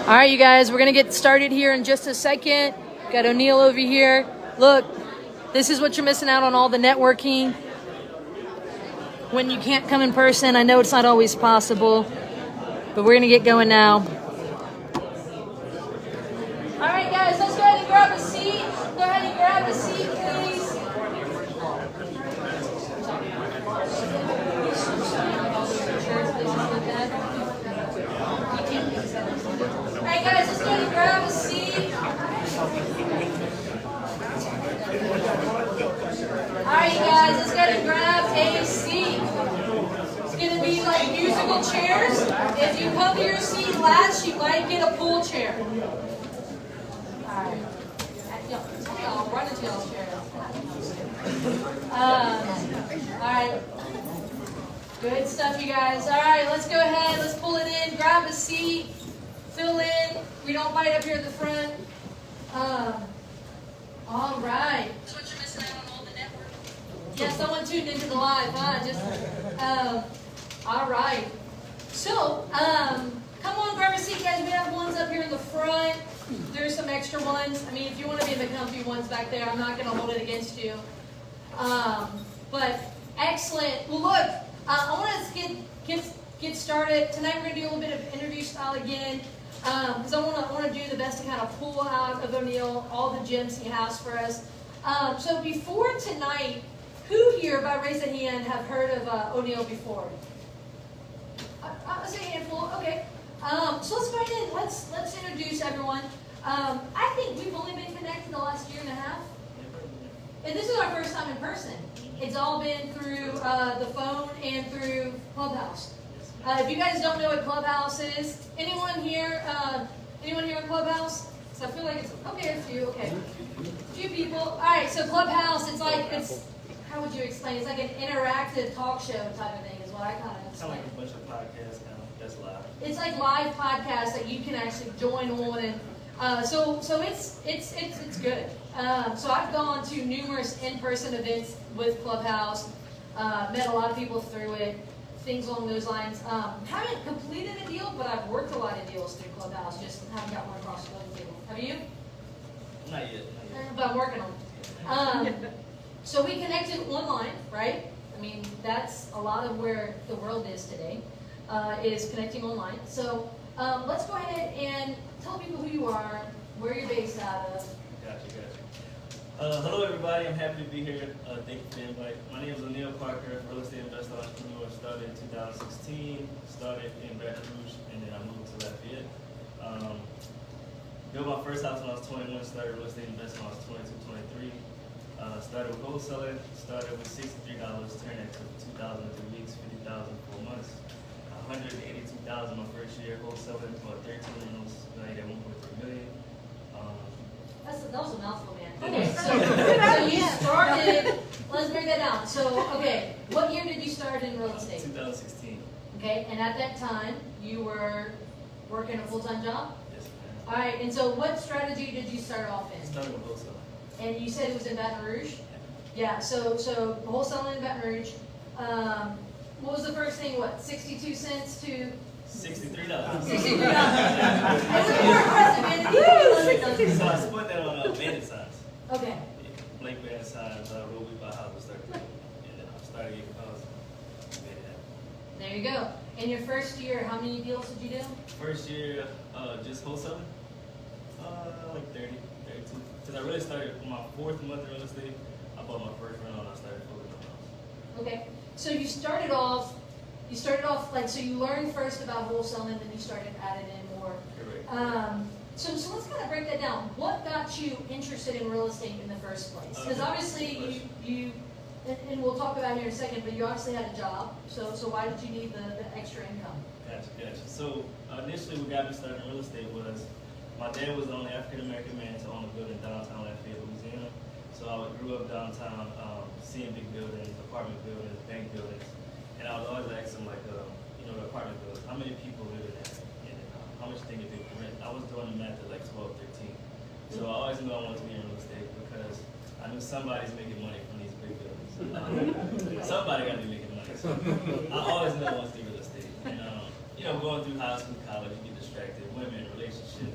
All right, you guys, we're going to get started here in just a second. Got Oneil over here. Look, this is what you're missing out on, all the networking. When you can't come in person, I know it's not always possible, but we're going to get going now. All right, guys, let's go ahead and grab a seat. Go ahead and grab a seat, please. All right, guys, let's go ahead and grab a seat. All right, you guys, let's go ahead and grab a seat. It's going to be like musical chairs. If you come to your seat last, you might get a pool chair. All right. Y'all run into y'all's chair. All right. Good stuff, you guys. All right, let's go ahead. Let's pull it in. Grab a seat. Fill in. We don't bite up here at the front. All right. That's what you're missing out on all the network. Yeah, someone tuned into the live, huh? All right. So, come on, grab a seat, guys. We have ones up here in the front. There's some extra ones. I mean, if you want to be in the comfy ones back there, I'm not going to hold it against you. But excellent. Well, look, I want us to get started. Tonight we're going to do a little bit of interview style again. Because I want to do the best to kind of pull out of Oneil all the gems he has for us. So before tonight, who here, by raise of hand, have heard of Oneil before? I'll say a handful. Okay. So let's go ahead and let's introduce everyone. I think we've only been connected the last year and a half, and this is our first time in person. It's all been through the phone and through Clubhouse. If you guys don't know what Clubhouse is, anyone here in Clubhouse? So I feel like it's okay. A few, okay, a few people. All right. So Clubhouse, it's how would you explain? It's like an interactive talk show type of thing, is what I kind of explain. Kind of like a bunch of podcasts, kind of that's live. It's like live podcasts that you can actually join on, and so it's good. So I've gone to numerous in-person events with Clubhouse, met a lot of people through it. Things along those lines. Haven't completed a deal, but I've worked a lot of deals through Clubhouse. Just haven't got one across the table. Have you? Not yet. But I'm working on it. So we connected online, right? I mean, that's a lot of where the world is today, is connecting online. So let's go ahead and tell people who you are, where you're based out of. Gotcha. Hello, everybody. I'm happy to be here. Thank you for the invite. My name is Oneil Parker, real estate investor entrepreneur. Started in 2016. Started in Baton Rouge, and then I moved to Lafayette. Built my first house when I was 21. Started real estate investing when I was 22, 23. Started with wholesaling. Started with $63. Turned that to 2,000 in 3 weeks, 50,000 in 4 months. 182,000 my first year wholesaling. About 13 rentals. Valued at 1.3 million. That was a mouthful, man. Okay, so you started, let's break that down. So, okay, what year did you start in real estate? 2016. Okay, and at that time, you were working a full-time job? Yes, ma'am. All right, and so what strategy did you start off in? Started with wholesaling. And you said it was in Baton Rouge? Yeah, so wholesaling in Baton Rouge. What was the first thing, 62 cents to? $63. $63. That's more impressive, man. So I spent that on bandit signs. Okay. Blank bandit signs, roll we buy houses, started and then I started getting calls. Made it happen. There you go. In your first year, how many deals did you do? First year, just wholesaling, like 30, 32. Because I really started my 4th month in real estate. I bought my first rental and I started focusing on house. Okay. So you started off like, so you learned first about wholesaling, and then you started adding in more. Correct. So let's kind of break that down. What got you interested in real estate in the first place? Because obviously you, and we'll talk about it here in a second, but you obviously had a job. So why did you need the extra income? Gotcha. So initially what got me started in real estate was my dad was the only African-American man to own a building downtown Lafayette, Louisiana. So I grew up downtown, seeing big buildings, apartment buildings, bank buildings. And I would always ask him, like, the apartment buildings, how many people live in that? And how much they get paid for rent? I was doing the math at like 12, 13. So I always knew I wanted to be in real estate because I knew somebody's making money from these big buildings. Somebody got to be making money. So I always knew I wanted to do real estate. And, going through high school, college, you get distracted. Women, relationships,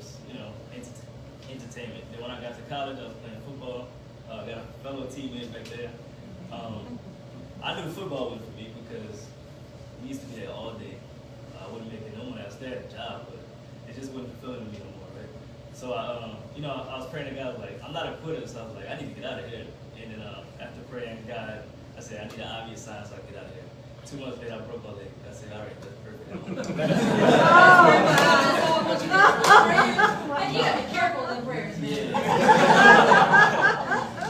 entertainment. Then when I got to college, I was playing football. Got a fellow teammate back there. I knew football was for me because we used to be there all day. I wouldn't make it no money. I was there at a job, but it just wasn't fulfilling me no more, right? So I was praying to God, like, I'm not a quitter, so I was like, I need to get out of here. And then after praying to God, I said, I need an obvious sign so I can get out of here. 2 months later, I broke my leg. I said, all right, that's perfect. And you gotta be careful of the prayers, man.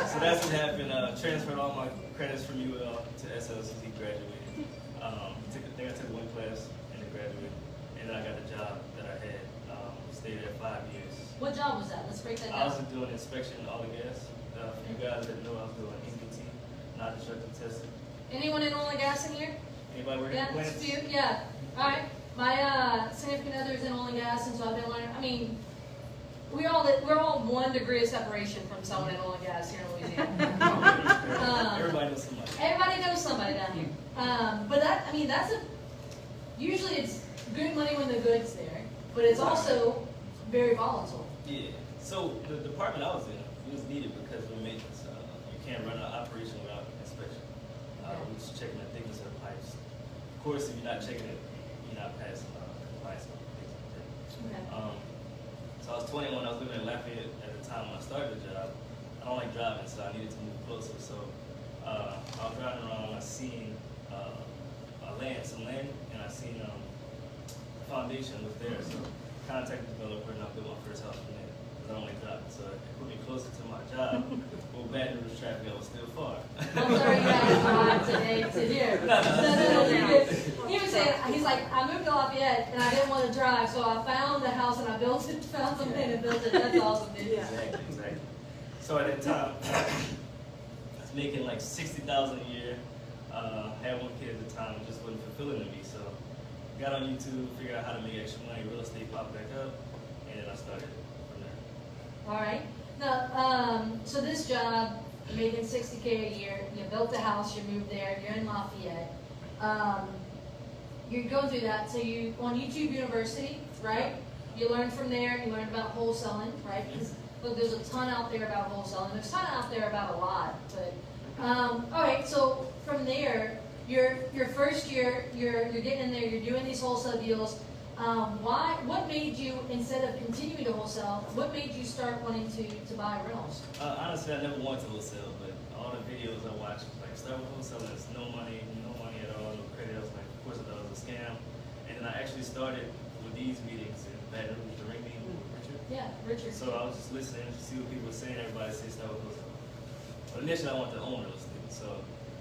So that's what happened. Transferred all my credits from UL to SLCC, graduated. I took one class and then graduated. And then I got the job that I had. Stayed there 5 years. What job was that? Let's break that I down. was doing inspection and all the gas. For you guys that know, I was doing NPT, non-destructive testing. Anyone in oil and gas in here? Anybody working Yeah, in plants? few, yeah. All right. My significant other is in oil and gas, and so I've been learning. I mean, we're all 1 degree of separation from someone in oil and gas here in Louisiana. Everybody knows somebody. Everybody knows somebody down here. But usually it's good money when the good's there, but it's also very volatile. Yeah. So the department I was in, it was needed because of maintenance. You can't run an operation without inspection. We're just checking the thickness of the pipes. Of course, if you're not checking it, you're not passing compliance on things like that. Okay. So I was 21. I was living in Lafayette at the time when I started the job. I don't like driving, so I needed to move closer. So I was driving around. I seen some land, and I seen the foundation was there. So contacted the developer, and I built my first house from there. Because I don't like driving, so it put me closer to my job. Well, bad news traffic, I was still far. I'm sorry you had to drive today to here. No, you're good. He was saying, he's like, I moved to Lafayette and I didn't want to drive, so I found the house and I built it, found something and built it. That's awesome, dude. Exactly. So at that time, I was making like $60,000 a year. Had 1 kid at the time, it just wasn't fulfilling to me. So got on YouTube, figured out how to make extra money, real estate popped back up, and then I started from there. All right. Now, so this job, you're making $60K a year. You built a house. You moved there. You're in Lafayette. You're going through that. So you on YouTube University, right? You learned from there. You learned about wholesaling, right? Because look, there's a ton out there about wholesaling. There's a ton out there about a lot. But all right. So from there, your first year, you're getting in there. You're doing these wholesale deals. What made you, instead of continuing to wholesale, what made you start wanting to buy rentals? Honestly, I never wanted to wholesale, but all the videos I watched was like, start with wholesaling, it's no money at all, no credit. I was like, of course I thought it was a scam. And then I actually started with these meetings in Baton Rouge, the ring meeting with Richard. Yeah, Richard. So I was just listening to see what people were saying. Everybody said start with wholesale. But initially I wanted to own real estate. So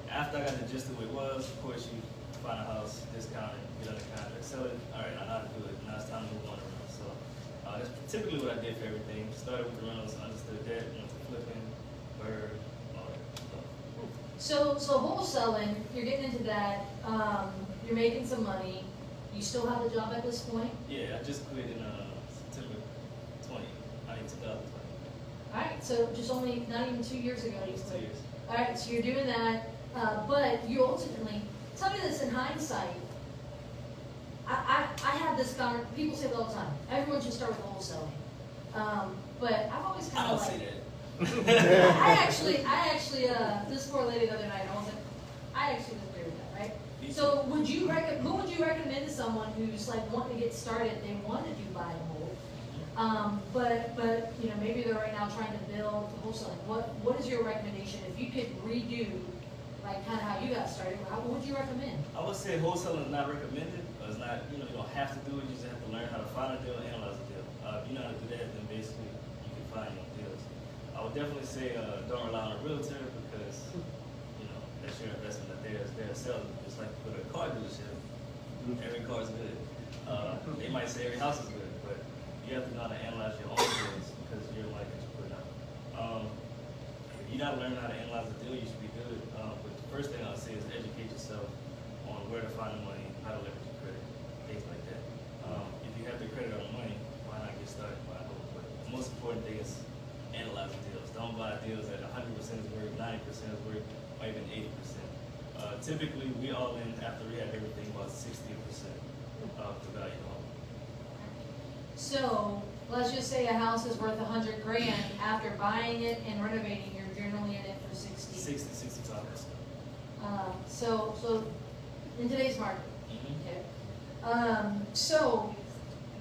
after I got the gist of what it was, of course you find a house, discount it, get under contract, sell it. All right, I know how to do it. Now it's time to move on to rentals. So that's typically what I did for everything. Started with the rentals, understood that, went to flipping, bird, all that stuff. So wholesaling, you're getting into that. You're making some money. You still have a job at this point? Yeah, I just quit in September 2020. All right, so just only not even 2 years ago you quit. 2 years. All right, so you're doing that, but you ultimately, tell me this in hindsight. I have this conversation, people say it all the time, everyone should start with wholesaling. But I've always I kind don't of say like, that. I actually, this poor lady the other night, I actually was agree with that, right? So who would you recommend to someone who's like wanting to get started, they want to do buy and hold, but you know, maybe they're right now trying to build wholesaling. What is your recommendation? If you could redo like kind of how you got started, what would you recommend? I would say wholesaling is not recommended. It's not, you don't have to do it. You just have to learn how to find a deal and analyze a deal. If you know how to do that, then basically you can find your deals. I would definitely say don't rely on a realtor because, that's your investment. That they're selling. Just like with a car dealership, every car is good. They might say every house is good, but you have to know how to analyze your own deals because you're the money that you're putting out. If you gotta learn how to analyze the deal, you should be good. But the first thing I would say is educate yourself on where to find the money, how to leverage your credit, things like that. If you have the credit on the money, why not get started by a whole? But the most important thing is analyze the deals. Don't buy deals that 100% is worth, 90% is worth, or even 80%. Typically, we all in after we have everything about 60% of the value of the home. So let's just say a house is worth $100,000, after buying it and renovating, you're generally in it for 60. 65%. So in today's market. Mm-hmm. Okay. So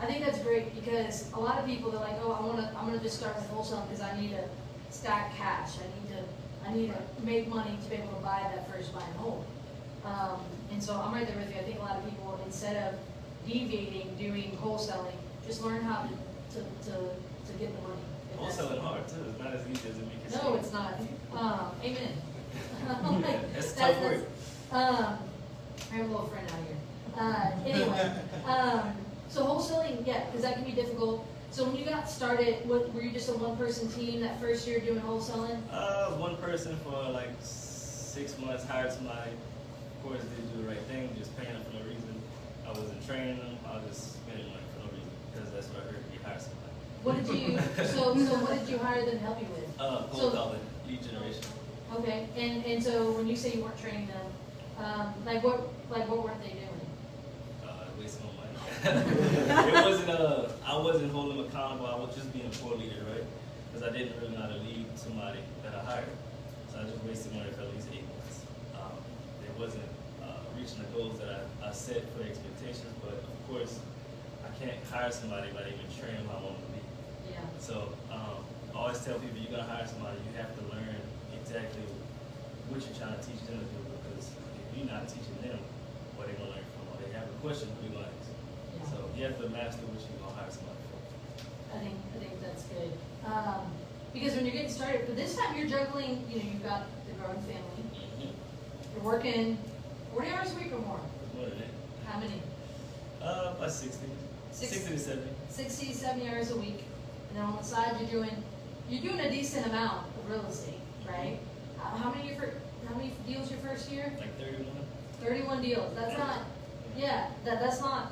I think that's great because a lot of people, they're like, oh, I'm gonna just start with wholesale because I need to stack cash. I need to make money to be able to buy that first buy and hold. And so I'm right there with you. I think a lot of people, instead of deviating, doing wholesaling, just learn how to get the money. Wholesaling hard too. It's not as easy as it makes it No, it's not. Amen. That's tough work. I have a little friend out here. Anyway, so wholesaling, yeah, because that can be difficult. So when you got started, were you just a one-person team that first year doing wholesaling? One person for like 6 months, hired somebody. Of course, didn't do the right thing, just paying them for no reason. I wasn't training them. I was just spending money for no reason because that's what I heard. You hire somebody. What did you? So what did you hire them to help you with? Cold calling, lead generation. Okay, and so when you say you weren't training them, like what weren't they doing? Wasting my money. It wasn't. I wasn't holding them accountable. I was just being a poor leader, right? Because I didn't really know how to lead somebody that I hired. So I just wasted money for at least 8 months. It wasn't reaching the goals that I set for expectations. But of course, I can't hire somebody if I didn't even train them how I want them to be. Yeah. So I always tell people, you're gonna hire somebody, you have to learn exactly what you're trying to teach them to do, because if you're not teaching them what they're gonna learn from, or they have a question, who you gonna ask? Yeah. So you have to master what you're gonna hire somebody for. I think that's good. Because when you're getting started, but this time you're juggling, you've got the growing family. Mm-hmm. You're working 40 hours a week or more. More than that. How many? About 60 to 70. 60, 70 hours a week. And then on the side you're doing a decent amount of real estate, right? How many deals your first year? Like 31. 31 deals. That's not, yeah, that's not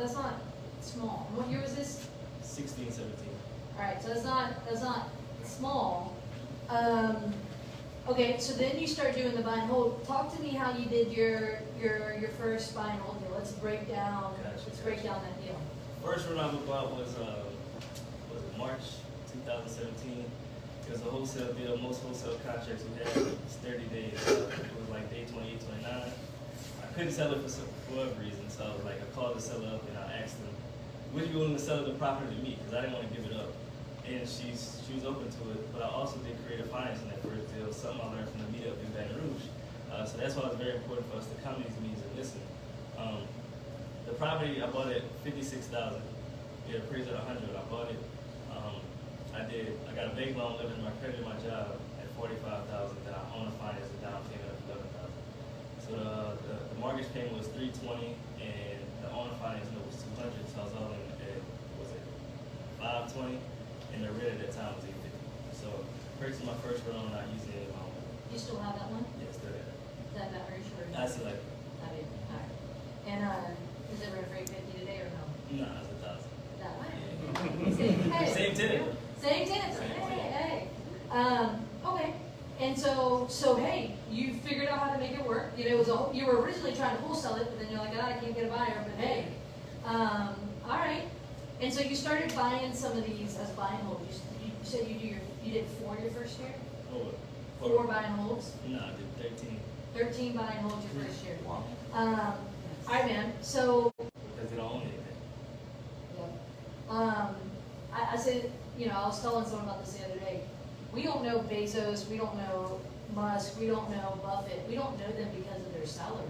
small. And what year was this? 16, 17. All right, so that's not small. Okay, so then you start doing the buy and hold. Talk to me how you did your first buy and hold deal. Let's break down that deal. First one I bought was March 2017. It was a wholesale deal. Most wholesale contracts we had was 30 days. It was like day 28, 29. I couldn't sell it for whatever reason, so I was like, I called the seller up and I asked him, would you be willing to sell the property to me? Because I didn't want to give it up. And she was open to it, but I also did creative finance in that first deal, something I learned from the meetup in Baton Rouge. So that's why it's very important for us to come to these meetings and listen. The property, I bought it $56,000. It appraised at $100. I bought it. I got a bank loan, living my credit, my job at $45,000. Then I own a finance, the down payment of $11,000. So the mortgage payment was $320, and the owner finance note was $200. So I was all in at $520, and the rent at that time was $850. So purchased my first loan, not using any of my own. You still have that one? Yeah, still there. Is that very sure? I select. I mean, all right. And is it rent for $850 today or no? Nah, it's $1,000. That way. Yeah. Same tenant. Same tenants. Hey. Okay. And so hey, you figured out how to make it work. You were originally trying to wholesale it, but then you're like, I can't get a buyer. But hey, all right. And so you started buying some of these as buy and hold. You said you did 4 your first year. Oh, 4 buy and holds. No, I did 13. 13 buy and holds your first year. Wow. All right, man. So. Because they don't own anything. Yep. I said, I was telling someone about this the other day. We don't know Bezos, we don't know Musk, we don't know Buffett. We don't know them because of their salary.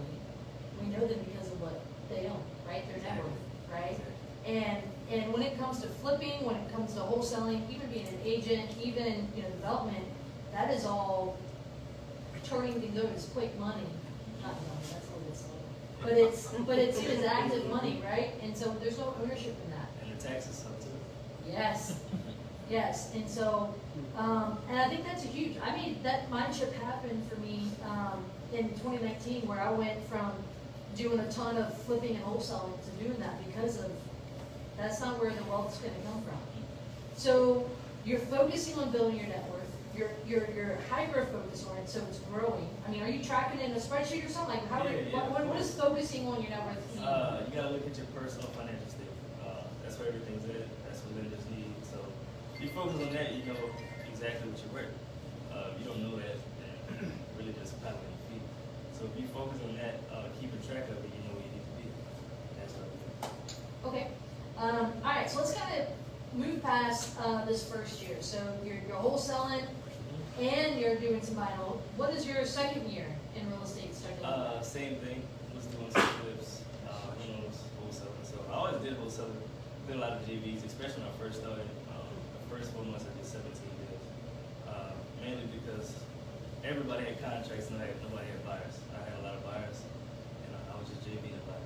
We know them because of what they own, right? Their net worth, right? And when it comes to flipping, when it comes to wholesaling, even being an agent, even development, that is all turning to good as quick money. Not money, that's a little slow. But it's active money, right? And so there's no ownership in that. And the taxes up too. Yes, and so, and I think that's a huge, that mind shift happened for me in 2019 where I went from doing a ton of flipping and wholesaling to doing that because of, that's not where the wealth's gonna come from. So you're focusing on building your net worth, you're hyper-focused on it, so it's growing. Are you tracking it in a spreadsheet or something? Like, what is focusing on your net worth mean? You gotta look at your personal financial statement. That's where everything's at. That's what lenders need. So focus on that, you know exactly what you're worth. If you don't know that, then really just paddle on your feet. So if you focus on that, keeping track of it, you know where you need to be. That's what we do. Okay. All right, so let's kind of move past this first year. So you're wholesaling and you're doing some buy and hold. What is your second year in real estate starting? Same thing. Was doing some flips, wholesaling. So I always did wholesaling. Did a lot of JVs, especially when I first started. The first 4 months I did 17 deals. Mainly because everybody had contracts and nobody had buyers. I had a lot of buyers, and I was just JVing a lot.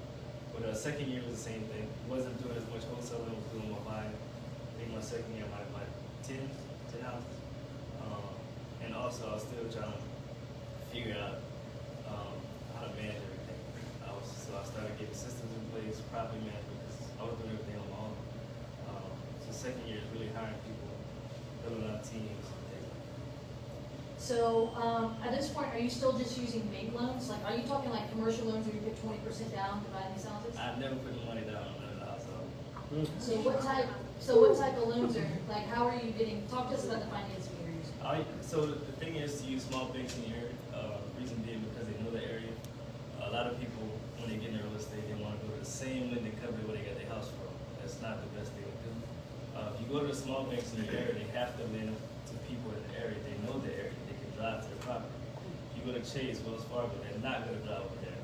But second year was the same thing. Wasn't doing as much wholesaling, was doing more buying. I think my second year I might have bought 10 houses. And also I was still trying to figure out how to manage everything. So I started getting systems in place, property management, because I was doing everything on my own. So second year is really hiring people, building out teams. So at this point, are you still just using bank loans? Like, are you talking like commercial loans where you put 20% down to buy these houses? I've never put the money down on another house. So what type of loans are, like, how are you getting, talk to us about the financing you're using. So the thing is to use small banks in the area. Reason being because they know the area. A lot of people, when they get into real estate, they want to go to the same lending company where they got their house from. That's not the best thing to do. If you go to the small banks in your area, they have to lend to people in the area. They know the area. They can drive to the property. If you go to Chase, Wells Fargo, they're not going to drive over there.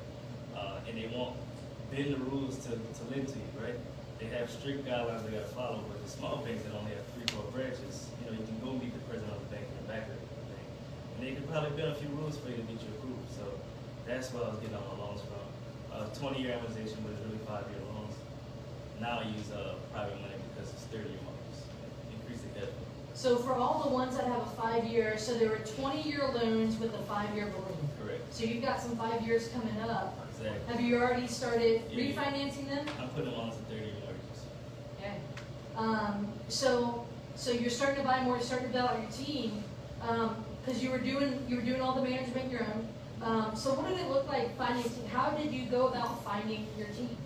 And they won't bend the rules to lend to you, right? They have strict guidelines they got to follow, but the small banks that only have 3-4 branches, you know, you can go meet the president of the bank in the back of the bank. And they can probably bend a few rules for you to get you approved. So that's where I was getting all my loans from. 20-year amortization, but it's really 5-year loans. Now I use private money because it's 30-year mortgages. Increase the debt. So for all the ones that have a 5-year, so there were 20-year loans with a 5-year balloon. Correct. So you've got some 5 years coming up. Exactly. Have you already started Yeah. refinancing them? I'm putting them on to 30-year mortgages. Okay. So you're starting to buy more, you're starting to build out your team, because you were doing all the management your own. So what did it look like financing? How did you go about finding your team?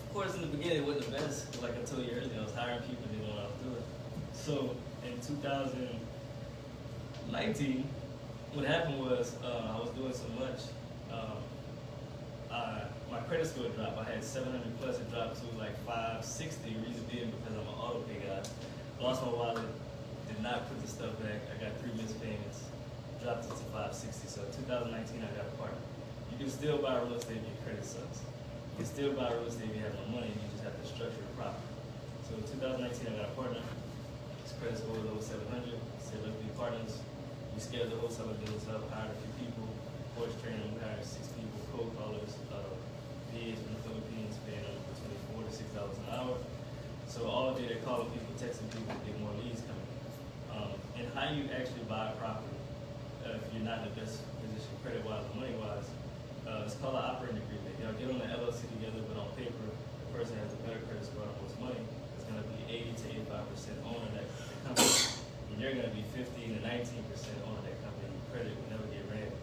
Of course, in the beginning, it wasn't the best. Like I told you earlier, I was hiring people and didn't know what I was doing. So in 2019, what happened was I was doing so much. My credit score dropped. I had 700 plus. It dropped to like 560. Reason being because I'm an auto pay guy. Lost my wallet. Did not put the stuff back. I got 3 missed payments. Dropped it to 560. So 2019, I got a partner. You can still buy real estate if your credit sucks. You can still buy real estate if you have no money. You just have to structure it properly. So in 2019, I got a partner. His credit score was over 700. Said, let's be partners. We scaled the wholesaling business up, hired a few people, course training, we hired 6 people, cold callers, VAs from the Philippines, paying them between $4 to $6 an hour. So all day they're calling people, texting people, get more leads coming in. And how you actually buy a property, if you're not in the best position credit-wise or money-wise, it's called an operating agreement. Y'all get on the LLC together, but on paper, the person has a better credit score and most money. It's going to be 80 to 85% owner of that company. And you're going to be 15 to 19% owner of that company. Your credit will never get ran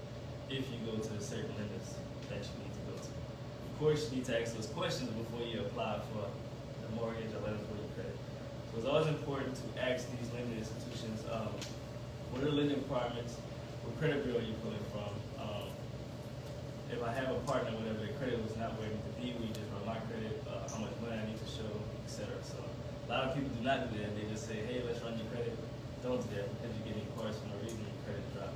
if you go to the certain lenders that you need to go to. Of course, you need to ask those questions before you apply for the mortgage or letter for your credit. So it's always important to ask these lending institutions, what are the lending requirements, what credit bureau are you pulling from? If I have a partner, whatever, the credit was not where it needs to be, we just run my credit, how much money I need to show, etc. So a lot of people do not do that. They just say, hey, let's run your credit. Don't do that because you're getting cards for no reason, your credit drop.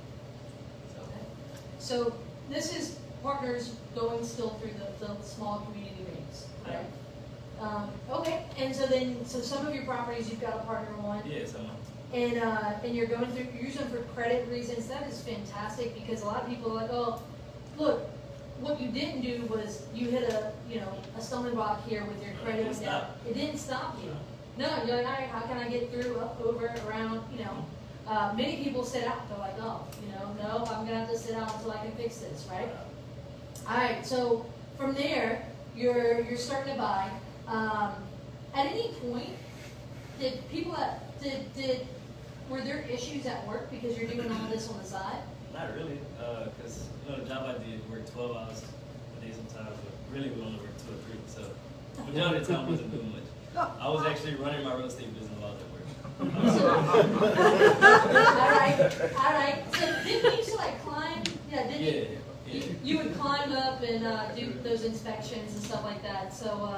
So this is partners going still through the small community banks, right? Okay, and so some of your properties you've got a partner on. Yes, I'm on. And you're going through, you're using them for credit reasons. That is fantastic because a lot of people are like, oh, look, what you didn't do was you hit a stumbling block here with your credit. It didn't stop you. No, you're like, all right, how can I get through, up, over, around, many people sit out. They're like, oh, no, I'm gonna have to sit out until I can fix this, right? All right, so from there, you're starting to buy. At any point, did people were there issues at work because you're doing all this on the side? Not really, because the job I did worked 12 hours a day sometimes, but really we only worked 2 or 3. So the majority of the time I wasn't doing much. I was actually running my real estate business while I was at work. Alright, so didn't you used to like climb, yeah, didn't you? Yeah. You would climb up and do those inspections and stuff like that. So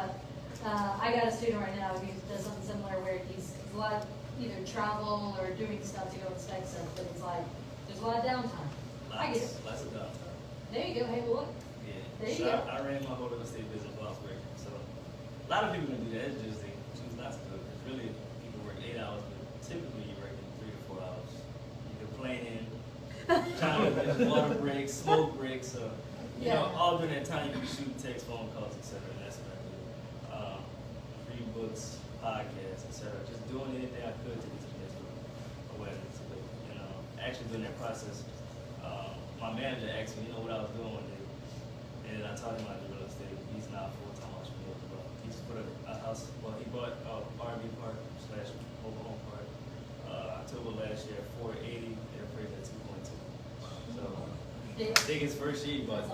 I got a student right now who does something similar where he's a lot of either travel or doing stuff to go inspect stuff, but it's like there's a lot of downtime. I get it. Lots of downtime. There you go. Hey, well, look. Yeah. There you So go. I ran my whole real estate business while I was working. So a lot of people can do that. It's just they choose not to do it. It's really people work 8 hours, but typically you're working 3 to 4 hours. You're complaining, trying to get water breaks, smoke breaks. So you know, all during that time you can shoot text, phone calls, etc. And that's what I do. Read books, podcasts, etc. Just doing anything I could to get to the next awareness. But you know, actually during that process, my manager asked me, you know, what I was doing one day, and I told him I do real estate. He's not a full-time entrepreneur, but he just put a house. Well, he bought a RV park / mobile home park. October last year, 480. They appraised at 2.2. So I think his first year he bought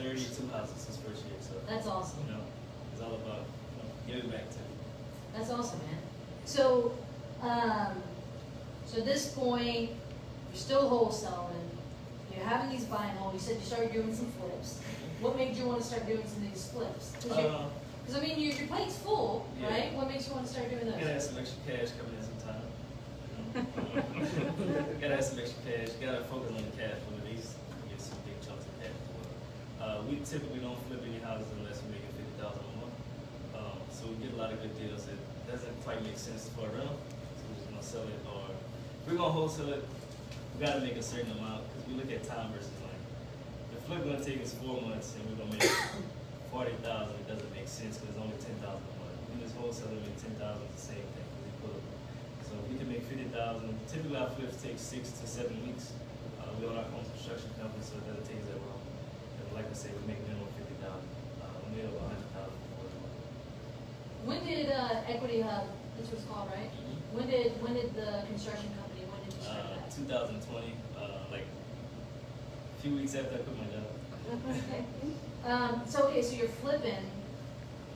32 houses his first year. So That's awesome. you know, it's all about giving back to. That's awesome, man. So, so at this point, you're still wholesaling. You're having these buy and hold. You said you started doing some flips. What made you want to start doing some of these flips? Because I mean, your plate's full, Yeah. right? What makes you want to start doing those? Gotta have some extra cash coming in sometime. Gotta have some extra cash. Gotta focus on the cash flow at least. Get some big chunks of cash flow. We typically don't flip any houses unless we're making $50,000 a month. So we get a lot of good deals. It doesn't quite make sense for a rental, so we're just gonna sell it. Or if we're gonna wholesale it, we gotta make a certain amount because we look at time versus money. The flip gonna take us 4 months and we're gonna make 40,000. It doesn't make sense because it's only 10,000 a month. We just wholesale and make 10,000 is the same thing. So we can make 50,000. Typically our flips take 6 to 7 weeks. We own our own construction company, so it doesn't take that long. And like I say, we make minimum 50,000. We make over 100,000 before the month. When did Equity Hub, this was called, right? When did the construction company, when did you start that? 2020, like a few weeks after I quit my job. Okay. So you're flipping.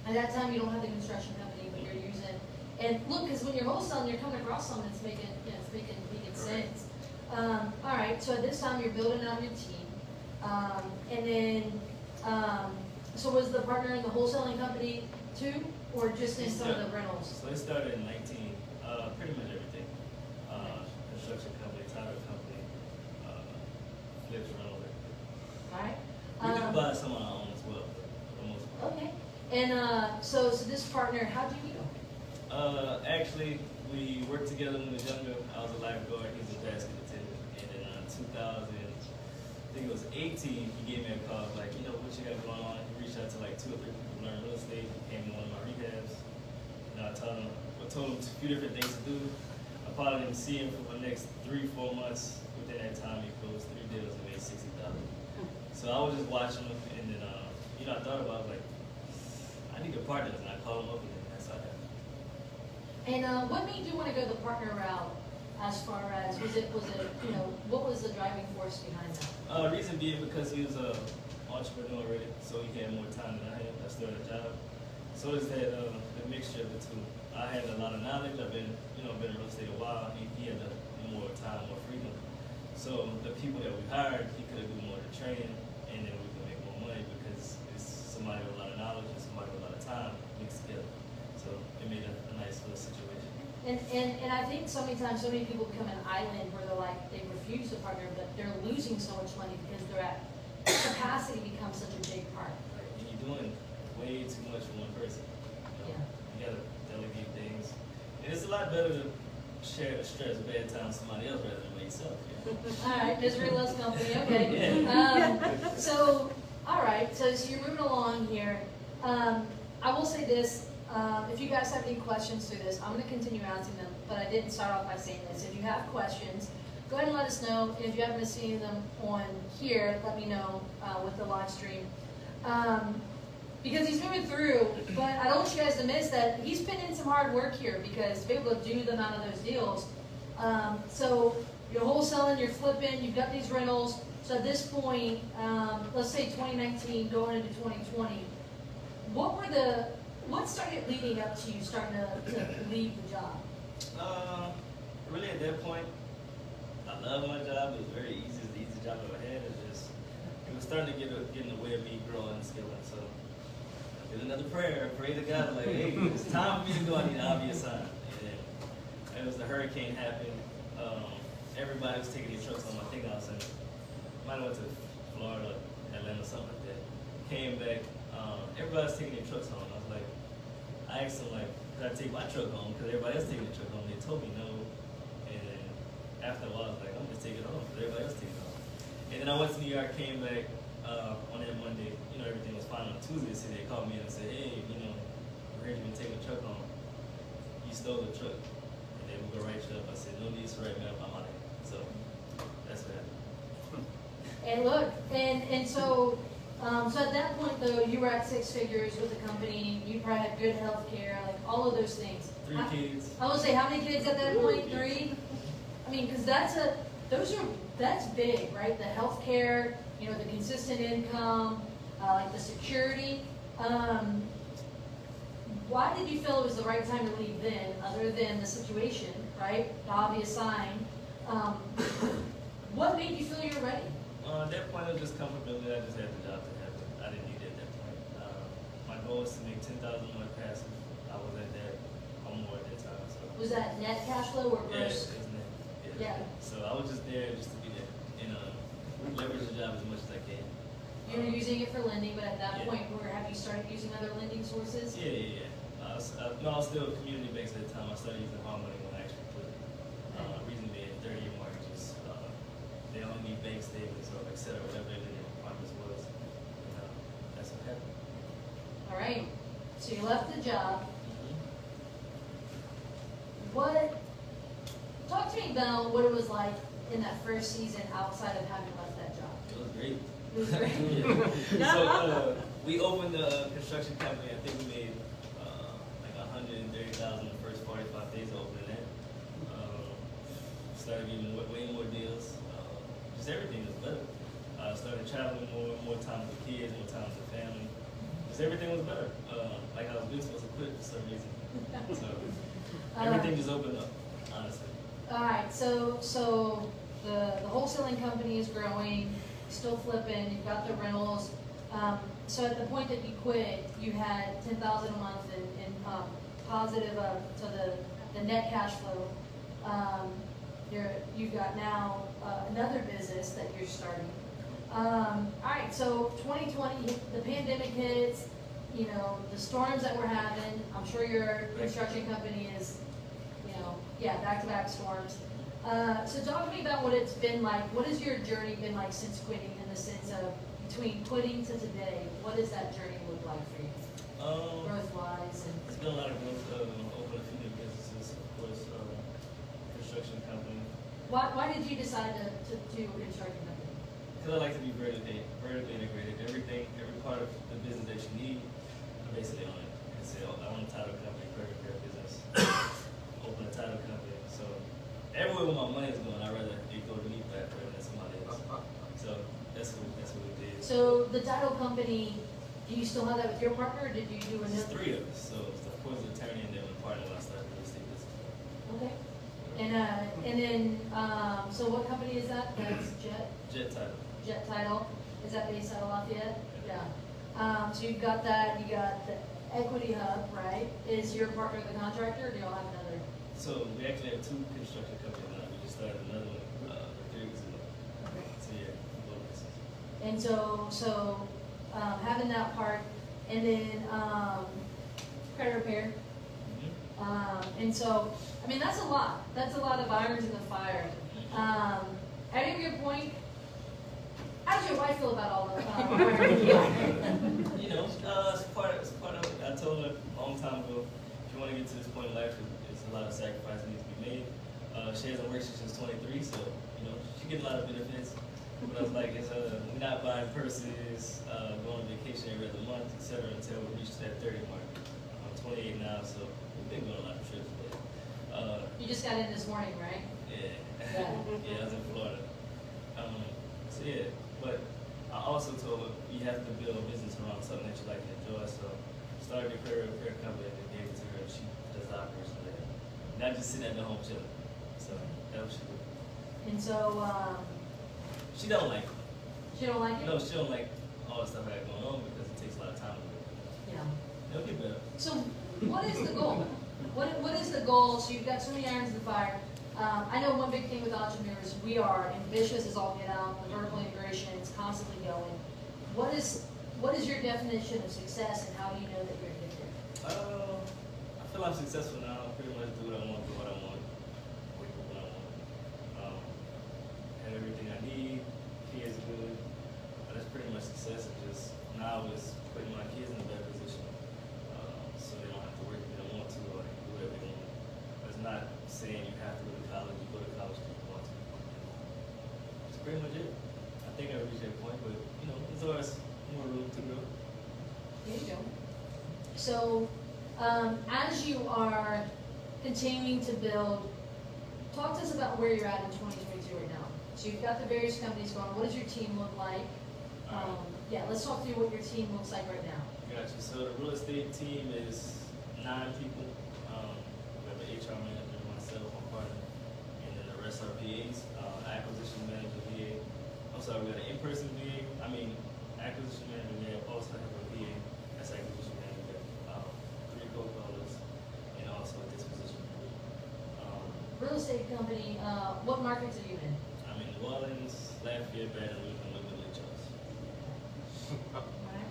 At that time, you don't have the construction company, but you're using. And look, because when you're wholesaling, you're coming across something that's making, it's making sense. All right. So at this time, you're building out your team, and then, so was the partner in the wholesaling company too, or just in some of the rentals? So it started in 19. Pretty much everything. Construction company, title company, flips, rental. All right. We can buy some on our own as well, for the most part. Okay. And so this partner, how did you meet him? Actually, we worked together when we was younger. I was a lifeguard, he was a basket attendant. And then in 2000, I think it was 18, he gave me a call, like, you know, what you got going on? He reached out to like 2 or 3 people who learn real estate. He came to one of my rehabs. And I told him a few different things to do. I probably didn't see him for the next 3-4 months. Within that time, he closed 3 deals and made 60,000. So I was just watching him, and then, you know, I thought about, like, I need a partner, and I called him up, and then that's how it happened. And what made you want to go the partner route? As far as was it you know, what was the driving force behind that? Reason being because he was an entrepreneur already, so he had more time than I had. I still had a job, so it's that the mixture of the two. I had a lot of knowledge. I've been in real estate a while. He had more time, more freedom. So the people that we hired, he could have do more of the training, and then we could make more money because it's somebody with a lot of knowledge and somebody with a lot of time mixed together. So it made a nice little situation. And I think so many times, so many people become an island where they're like, they refuse to partner, but they're losing so much money because they're at capacity becomes such a big part. Right. And you're doing way too much for one person. Yeah. You gotta delegate things. And it's a lot better to share the stress bad time with somebody else rather than by yourself. All right, misery loves company, okay. Yeah. So, all right, so you're moving along here. I will say this, if you guys have any questions through this, I'm going to continue answering them, but I didn't start off by saying this. If you have questions, go ahead and let us know. And if you happen to see them on here, let me know with the live stream. Because he's moving through, but I don't want you guys to miss that he's putting in some hard work here because to be able to do the amount of those deals. So you're wholesaling, you're flipping, you've got these rentals. So at this point, let's say 2019 going into 2020, what started leading up to you starting to leave the job? Really at that point, I love my job. It was very easy. It's the easiest job I ever had. It was starting to get in the way of me growing and skilling. So I did another prayer. I prayed to God, like, hey, it's time for me to go. I need an obvious sign. And it was the hurricane happened. Everybody was taking their trucks home. I think I was in, might have went to Florida, Atlanta, something like that. Came back. Everybody was taking their trucks home. I was like, I asked them, like, could I take my truck home? Because everybody else taking their truck home. They told me no. And then after a while, I was like, I'm just taking it home. Because everybody else taking it home. And then I went to New York, came back on that Monday. You know, everything was fine. On Tuesday, so they called me in and said, hey, you know, we heard you've been taking the truck home. You stole the truck. And they would go write you up. I said, no need to write me up. I'm out of here. So that's what happened. And look, and so at that point though, you were at 6 figures with the company. You probably had good health care, like all of those things. 3 kids. I would say, how many kids at that point? 3? I mean, because that's big, right? The health care, you know, the consistent income, like the security. Why did you feel it was the right time to leave then, other than the situation, right? The obvious sign. What made you feel you were ready? At that point, it was just comfortability. I just had the job to have it. I didn't need it at that point. My goal was to make $10,000 more passive. I was at that or more at that time. So. Was that net cash flow or Yeah, gross? it was net. Yeah. So I was just there just to be there and leverage the job as much as I can. You were using it for lending, but at that Yeah. point, have you started using other lending sources? Yeah. No, I was still community based at the time. I started using hard money when I actually quit. Reason being, 30-year mortgages. They only need bank statements or et cetera, whatever their requirements was. That's what happened. All right. So you left the job. Talk to me about what it was like in that first season outside of having left that job. It was great. It was great. So we opened a construction company. I think we made like $130,000 the first 45 days of opening that. Started getting way more deals. Just everything was better. Started traveling more time with the kids, more time with the family. Just everything was better. Like I was really supposed to quit for some reason. So everything just opened up, honestly. All right. So the wholesaling company is growing, still flipping. You've got the rentals. So at the point that you quit, you had $10,000 a month in positive to the net cash flow. You've got now another business that you're starting. All right, so 2020, the pandemic hits, you know, the storms that we're having. I'm sure your construction company is, back-to-back storms. So talk to me about what it's been like. What has your journey been like since quitting, in the sense of between quitting to today? What does that journey look like for you? Growth-wise? It's been a lot of growth. Opened a few new businesses, of course. Construction company. Why did you decide to do a construction company? Because I like to be vertically integrated. Every part of the business that you need, I basically own it. I say, I own a title company, credit repair business, open a title company. So everywhere where my money is going, I'd rather it go to me rather than somebody else. So that's what we did. So the title company, do you still have that with your partner, or did you do There's another? 3 of us. So it's of course the attorney and then the partner when I started real estate business. Okay. And then, so what company is that? That's Jet title. Jet Title. Is that based out of Lafayette? Yeah. So you've got that. You got the Equity Hub, right? Is your partner the contractor, or do y'all have another? So we actually have 2 construction companies now. We just started another one 3 weeks ago. Okay. So yeah, both businesses. And so having that part, and then credit repair. And so, I mean, that's a lot. That's a lot of irons in the fire. At your point, how does your wife feel about all the You know, it's part of it. I told her a long time ago, if you want to get to this point in life, it's a lot of sacrifice that needs to be made. She hasn't worked since 23, so, you know, she gets a lot of benefits. But I was like, we're not buying purses, going on vacation every other month, etc., until we reach that 30 mark. I'm 28 now, so we've been going on a lot of trips. But, You just got in this morning, right? yeah. Yeah. Yeah, I was in Florida. So yeah, but I also told her you have to build a business around something that you like to enjoy. So started a credit repair company and gave it to her. She does the operation there. Not just sitting at the home chilling. So And so, She don't like it. she don't like it? No, she don't like all the stuff I got going on because it takes a lot of time to do it. Yeah. It'll get better. So what is the goal? What is the goal? So you've got so many irons in the fire. I know one big thing with entrepreneurs, we are ambitious as all get out, the vertical integration, it's constantly going. What is your definition of success and how do you know that you're addicted? I feel I'm successful now. I pretty much do what I want, do what I want, wake up when I want. Have everything I need, kids good. That's pretty much success. It's just now it's putting my kids in a better position, so they don't have to work if they don't want to, or do whatever they want. It's not saying you have to go to college. You go to college if you want to. That's pretty much it. I think I reached that point, but there's always more room to grow. There you go. So, as you are continuing to build, talk to us about where you're at in 2022 right now. So you've got the various companies going. What does your team look like? Yeah, let's talk through what your team looks like right now. Gotcha. So the real estate team is 9 people. We have an HR manager, myself, my partner, and then the rest are VAs. Acquisition manager VA. I'm sorry, we got an in-person VA. Acquisition manager VA. Also have a VA. That's acquisition manager. 3 co-callers, and also a disposition group. Real estate company, what markets are you in? I'm in New Orleans, Lafayette, Baton Rouge, and Lafayette, Charles. Right.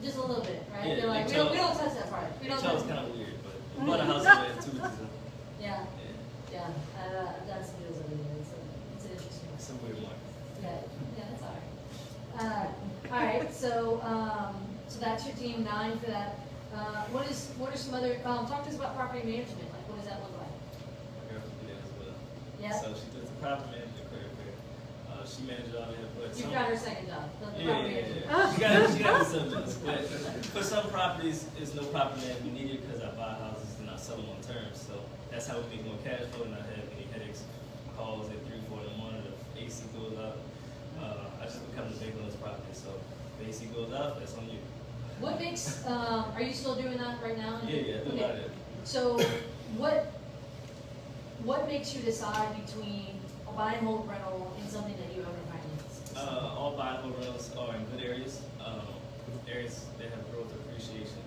Just a little bit, right? Yeah, You're like, we don't touch that part. We don't Charles touch kind of weird, but we bought a house over there too. So. Yeah, Yeah. yeah. I've done some deals over there. It's an interesting one. It's a weird one. Yeah, that's all right. All right, so that's your team, 9 for that. What are some other, talk to us about property management. Like, what does that look like? My girlfriend did that as well. Yeah. So she does the property management career fair. She manages all that, but You've got her second job, the property management. She got to do something else. But for some properties, there's no property management needed because I buy houses and I sell them on terms. So that's how we make more cash flow and not have any headaches, calls at 3, 4 in the morning, the AC goes out. I just become the big on this property. So if the AC goes out, that's on you. What makes, are you still doing that right now? Yeah, I do a lot of it. So what makes you decide between a buy and hold rental and something that you own or finance? All buy and hold rentals are in good areas. Areas that have growth appreciation.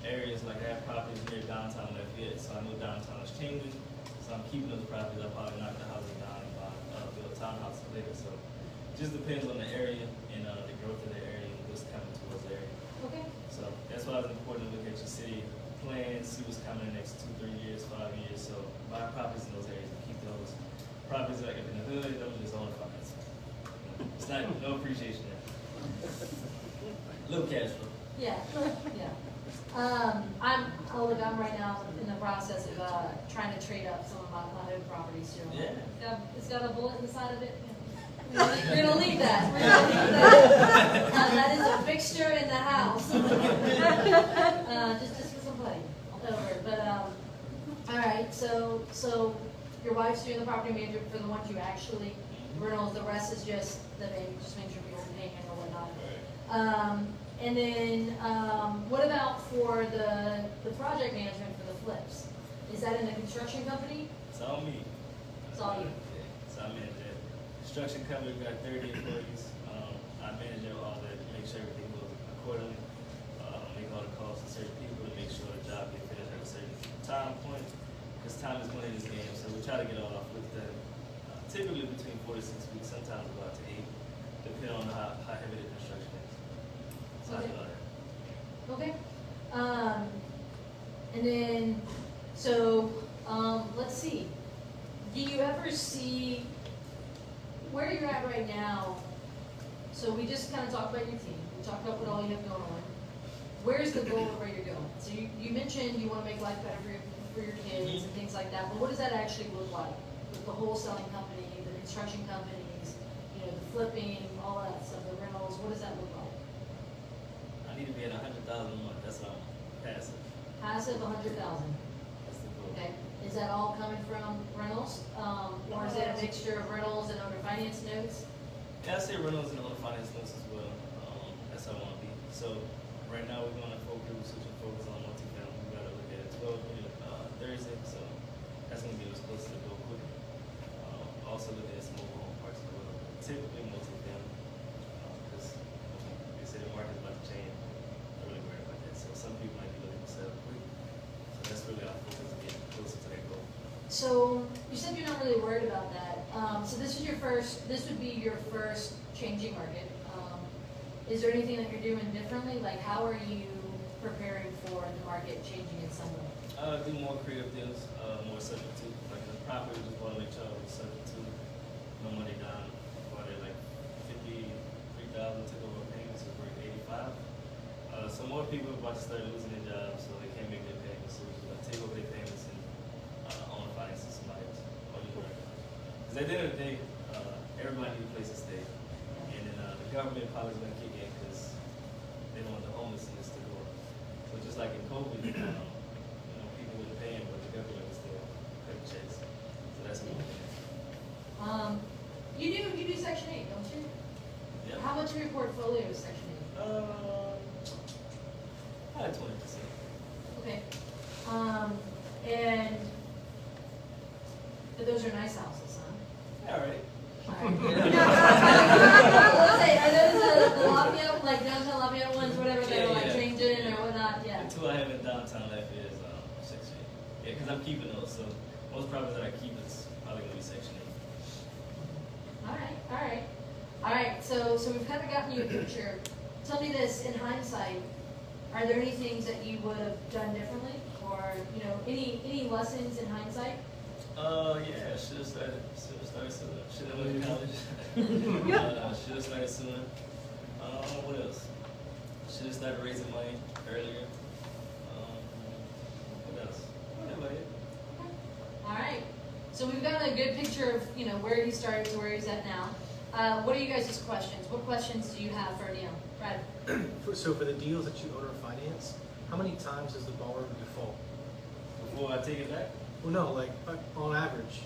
Areas like I have properties near downtown Lafayette, so I know downtown is changing. So I'm keeping those properties. I'll probably knock the houses down and build townhouses later. So it just depends on the area and the growth of the area and what's coming towards the area. Okay. So that's why it's important to look at your city plans, see what's coming in the next 2, 3 years, 5 years. So buy properties in those areas and keep those properties like in the hood. Those just own finance. It's not no appreciation there. Little cash flow. Yeah, yeah. I'm right now in the process of trying to trade up some of my hood properties too. Yeah. It's got a bullet in the side of it. We're gonna leave that. We're gonna leave that. That is a fixture in the house. Just for some play. I'll put over it. But all right. So your wife's doing the property management for the ones you actually rentals. The rest is just that they just make sure people are paying or whatnot. Right. And then what about for the project management for the flips? Is that in the construction company? It's all me. It's all you. Yeah. So I manage that. Construction company, we got 30 employees. I manage all that, make sure everything goes accordingly. Make all the calls to certain people to make sure the job gets finished at a certain time point. Because time is money in this game, so we try to get all our flips done. Typically between 4 to 6 weeks, sometimes about to 8, depending on how heavy the construction is. So I do all that. Okay. And then, so let's see. Do you ever see where you're at right now? So we just kind of talked about your team. We talked about what all you have going on. Where's the goal of where you're going? So you mentioned you want to make life better for your kids and things like that. But what does that actually look like with the wholesaling company, the construction companies, the flipping, all that stuff, the rentals? What does that look like? I need to be at 100,000 a month. That's what I'm passive. Passive, 100,000. That's the goal. Okay. Is that all coming from rentals, or is it a mixture of rentals and owner finance notes? Yeah, I say rentals and owner finance notes as well. That's how I want to be. So right now we're going to focus on multifamily. We got to look at 12 Thursday, so that's going to get us closer to go quicker. Also look at small home said you're not really worried about that. So this would be your first changing market. Is there anything that you're doing differently? Like, how are you preparing for the market changing in some way? Do more creative deals, more subject to, like the property, just want to make sure it's subject to, no money down, bought it like 53,000, took over payments, so we're 85. So more people are about to start losing their jobs, so they can't make their payments, so we're gonna take over their payments and own the finance to somebody else. Because at the end of the day, everybody needs a place to stay, and then the government probably is gonna kick in because they don't want the homelessness to go up. So just like in COVID, people wouldn't pay them, but the government was still cutting checks. So that's one thing. You do Section 8, don't you? Yeah. How much of your portfolio is Section 8? Probably 20%. Okay. But those are nice houses, huh? All right. Let's say, are those the Lafayette, like downtown Lafayette ones, whatever they were like changing or whatnot? Yeah. The two I have in downtown Lafayette is Section 8. Yeah, because I'm keeping those, so most properties that I keep is probably gonna be Section 8. All right. So we've kind of gotten you a picture. Tell me this, in hindsight, are there any things that you would have done differently, or any lessons in hindsight? Yeah, should have started sooner. Should have went to college. Should have started sooner. What else? Should have started raising money earlier. What else? That's it. All right. So we've got a good picture of where he started to where he's at now. What are you guys' questions? What questions do you have for Neil? Brad? So for the deals that you own or finance, how many times does the borrower default? Before I take it back? Well, no, like on average.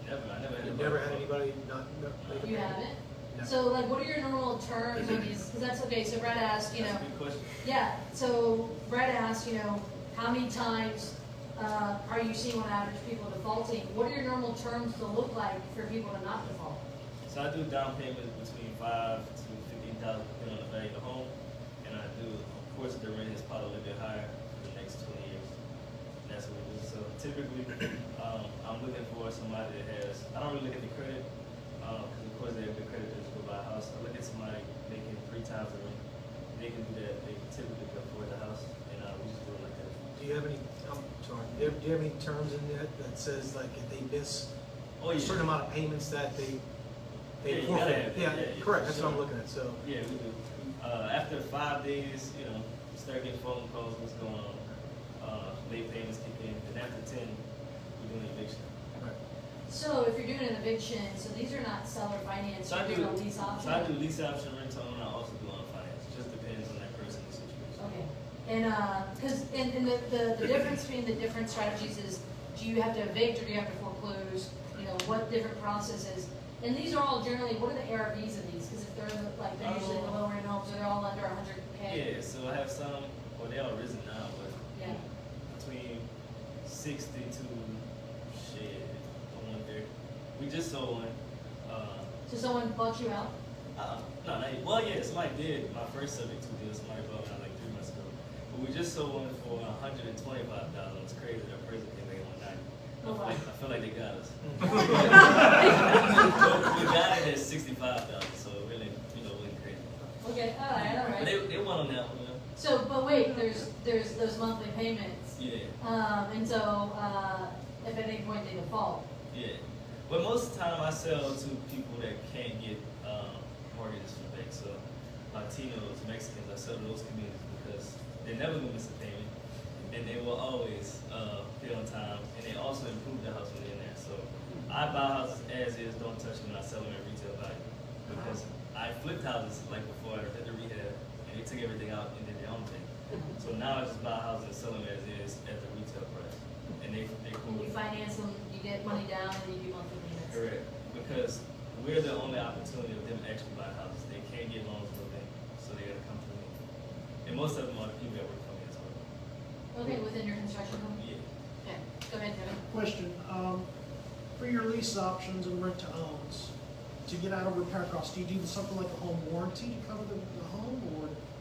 Never. I never had. You've never had anybody not make a You payment? haven't? No. So like, what are your normal terms on these? Because that's okay. So Brad asked, That's a good question. Yeah. So Brad asked, how many times are you seeing on average people defaulting? What are your normal terms to look like for people to not default? So I do down payments between $5,000 to $15,000 depending on the value of the home, and I do, of course, the rent is probably a little bit higher for the next 20 years. And that's what we do. So typically, I'm looking for somebody that has. I don't really look at the credit, because of course they have good credit to go buy a house. I look at somebody making 3 times the rent. They can do that. They can typically afford the house, and we just do it like that. Do you have any? I'm sorry. Do you have any terms in that says like if they miss a certain amount of payments that they forfeit? Yeah, correct. That's what I'm looking at. So yeah, we do. After 5 days, you start getting phone calls. What's going on? Late payments kick in, and after 10, we're doing eviction. right. So if you're doing an eviction, so these are not seller finance, So I you're do doing a lease option? So I do lease option rental, and I also do on finance. It just depends on that person's situation. Okay, and the difference between the different strategies is, do you have to evict or do you have to foreclose? What different processes? And these are all generally, what are the ARVs of these? Because if they're they're usually in the lower end homes, so they're all under 100K. Yeah, so I have some, well, they all risen now, but Yeah. between 60 to 130. We just sold one. So someone bought you out? No, not yet. Well, yeah, somebody did. My first subject to deal, somebody bought me out like 3 months ago. But we just sold one for $125. It's crazy. That person came back 190. Oh, wow. I feel like they got us. We got it at $65, so it really, wasn't crazy. Okay, all right. But they won on that one. So, but wait, there's those monthly payments. Yeah. And so, if at any point they default. Yeah. But most of the time I sell to people that can't get mortgages from banks. So Latinos, Mexicans, I sell to those communities because they're never gonna miss a payment, and they will always pay on time, and they also improve the house when they're in there. So I buy houses as is, don't touch them, and I sell them at retail value because I flipped houses like before I did the rehab, and they took everything out and did their own thing. So now I just buy houses and sell them as is at the retail price, and they cool. You finance them, you get money down, and you do monthly payments. Correct, because we're the only opportunity of them actually buying houses. They can't get loans from the bank, so they gotta come to me. And most of them are the people that work for me as well. Okay, within your construction home? Yeah. Okay, go ahead, Kevin. Question, for your lease options and rent to owns, to get out of repair costs, do you do something like a home warranty to cover the home,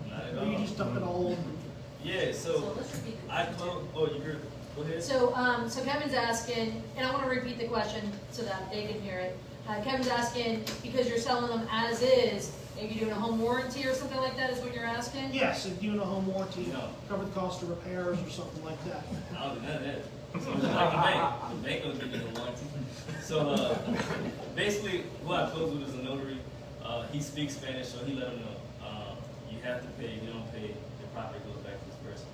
Not at or all. you just dump it all on? Yeah, so let's repeat the I question. close. Oh, you good? Go ahead. So Kevin's asking, and I want to repeat the question so that they can hear it. Kevin's asking, because you're selling them as is, maybe doing a home warranty or something like that is what you're asking? Yes, if you doing a home warranty, No. cover the cost of repairs or something like that. I don't do none of that. So it's like the bank will give you the warranty. So basically, who I close with is a notary. He speaks Spanish, so he let him know you have to pay. If you don't pay, the property goes back to this person.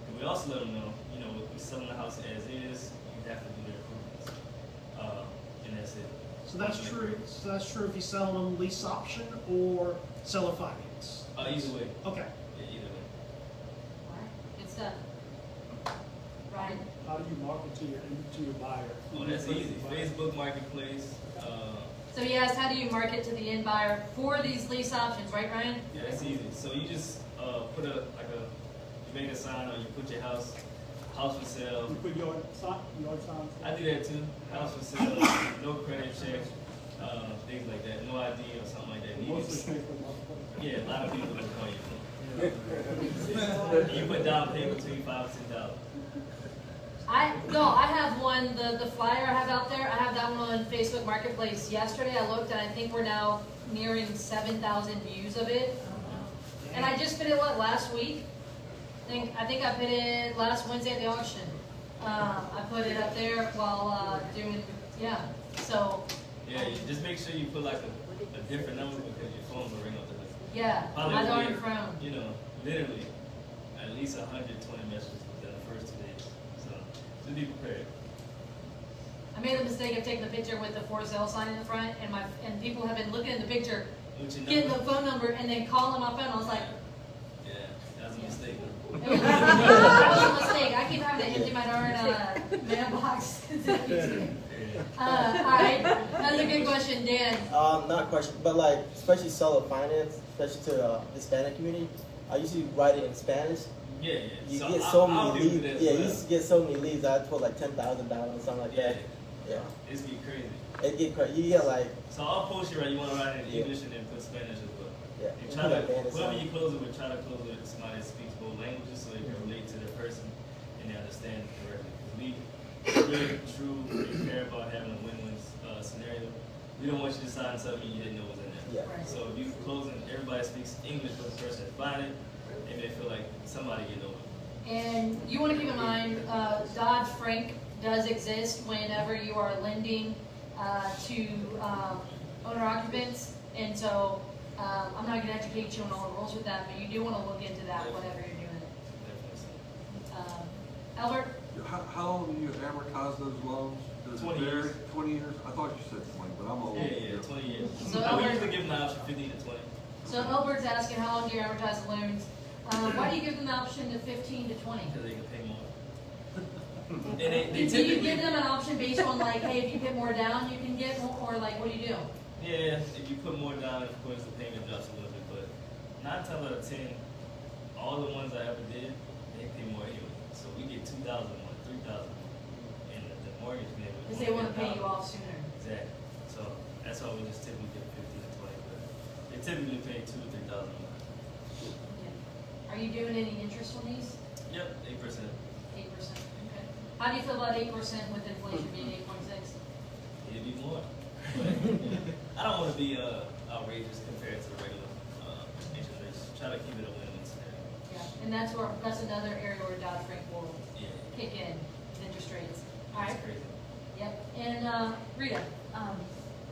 And we also let him know, you know, if we're selling the house as is, you have to do the improvements, and that's it. So that's true. So that's true if you sell them lease option or seller finance. Either way. Okay. Yeah, either way. Alright, good stuff. Ryan? How do you market to your buyer? Oh, that's easy. Facebook Marketplace. So he asked, how do you market to the end buyer for these lease options, right, Ryan? Yeah, it's easy. So you just put you make a sign, or you put your house for sale. You put your sign. I do that too. House for sale, no credit check, things like that. No ID or something like that. Mostly pay for multiple. Yeah, a lot of people will call you. You put down payment between $5 and $10. I have one, the flyer I have out there, I have that one on Facebook Marketplace. Yesterday I looked and I think we're now nearing 7,000 views of it. And I just put it, last week? I think I put it last Wednesday at the auction. I put it up there while doing, so. Yeah, you just make sure you put like a different number because your phone will ring up the hook. Yeah, my darn phone. You know, literally at least 120 messages within the first 2 days. So just be prepared. I made the mistake of taking the picture with the for sale sign in the front, and people have been looking at the picture, getting the phone number, and then calling my phone. I was like, yeah, that was a mistake. that was a mistake. I keep having to empty my darn mailbox. Alright, that's a good question, Dan. Not a question, but like, especially seller finance, especially to Hispanic community, I usually write it in Spanish. Yeah. You So get so I'll many do leads. that Yeah, as you well. used to get so many leads. I put like $10,000 or something like that. Yeah, It's be crazy. it get crazy. You get like, So I'll post you right. You want to write it in Yeah. English and then put Spanish as well. yeah. And you try put to, a banner whoever sign. you close it with, try to close it with somebody that speaks both languages so they can relate to their person and they understand it correctly. Because we really, truly care about having a win-win scenario. We don't want you to sign something you didn't know was in there. Yeah. Right. So if you close and everybody speaks English for the person that's buying it, and they feel like somebody get over it. And you want to keep in mind, Dodd-Frank does exist whenever you are lending to owner occupants. And so I'm not going to educate you on all the rules with that, but you do want to look into that whenever you're doing it. Definitely so. Albert? How long do you amortize those loans? Does it 20 vary? years. 20 years? I thought you said 20, but I'm old. Yeah, 20 years. So we Albert- usually give them the option 15 to 20. So Albert's asking, how long do you amortize the loans? Why do you give them the option to 15 to 20? Because they can pay more. And they Do you typically, give them an option based on like, hey, if you put more down, you can get more, or like, what do you do? yeah, if you put more down, of course the payment drops a little bit, but 9 times out of 10, all the ones I ever did, they pay more anyway. So we get $2,000 a month, $3,000 a month, and the mortgage payment. Because they want to pay you off sooner. Exactly. So that's why we just typically give 15 to 20, but they typically pay $2,000 to $3,000 a month. Yeah. Are you doing any interest on these? Yep, 8%. 8%. Okay. How do you feel about 8% with inflation being 8.6? It'd be more. But I don't want to be outrageous compared to the regular interest rates. Try to keep it a win-win scenario. Yeah. And that's another area where Dodd-Frank will Yeah. kick in with interest rates. All right. It's crazy. Yep. And Rita.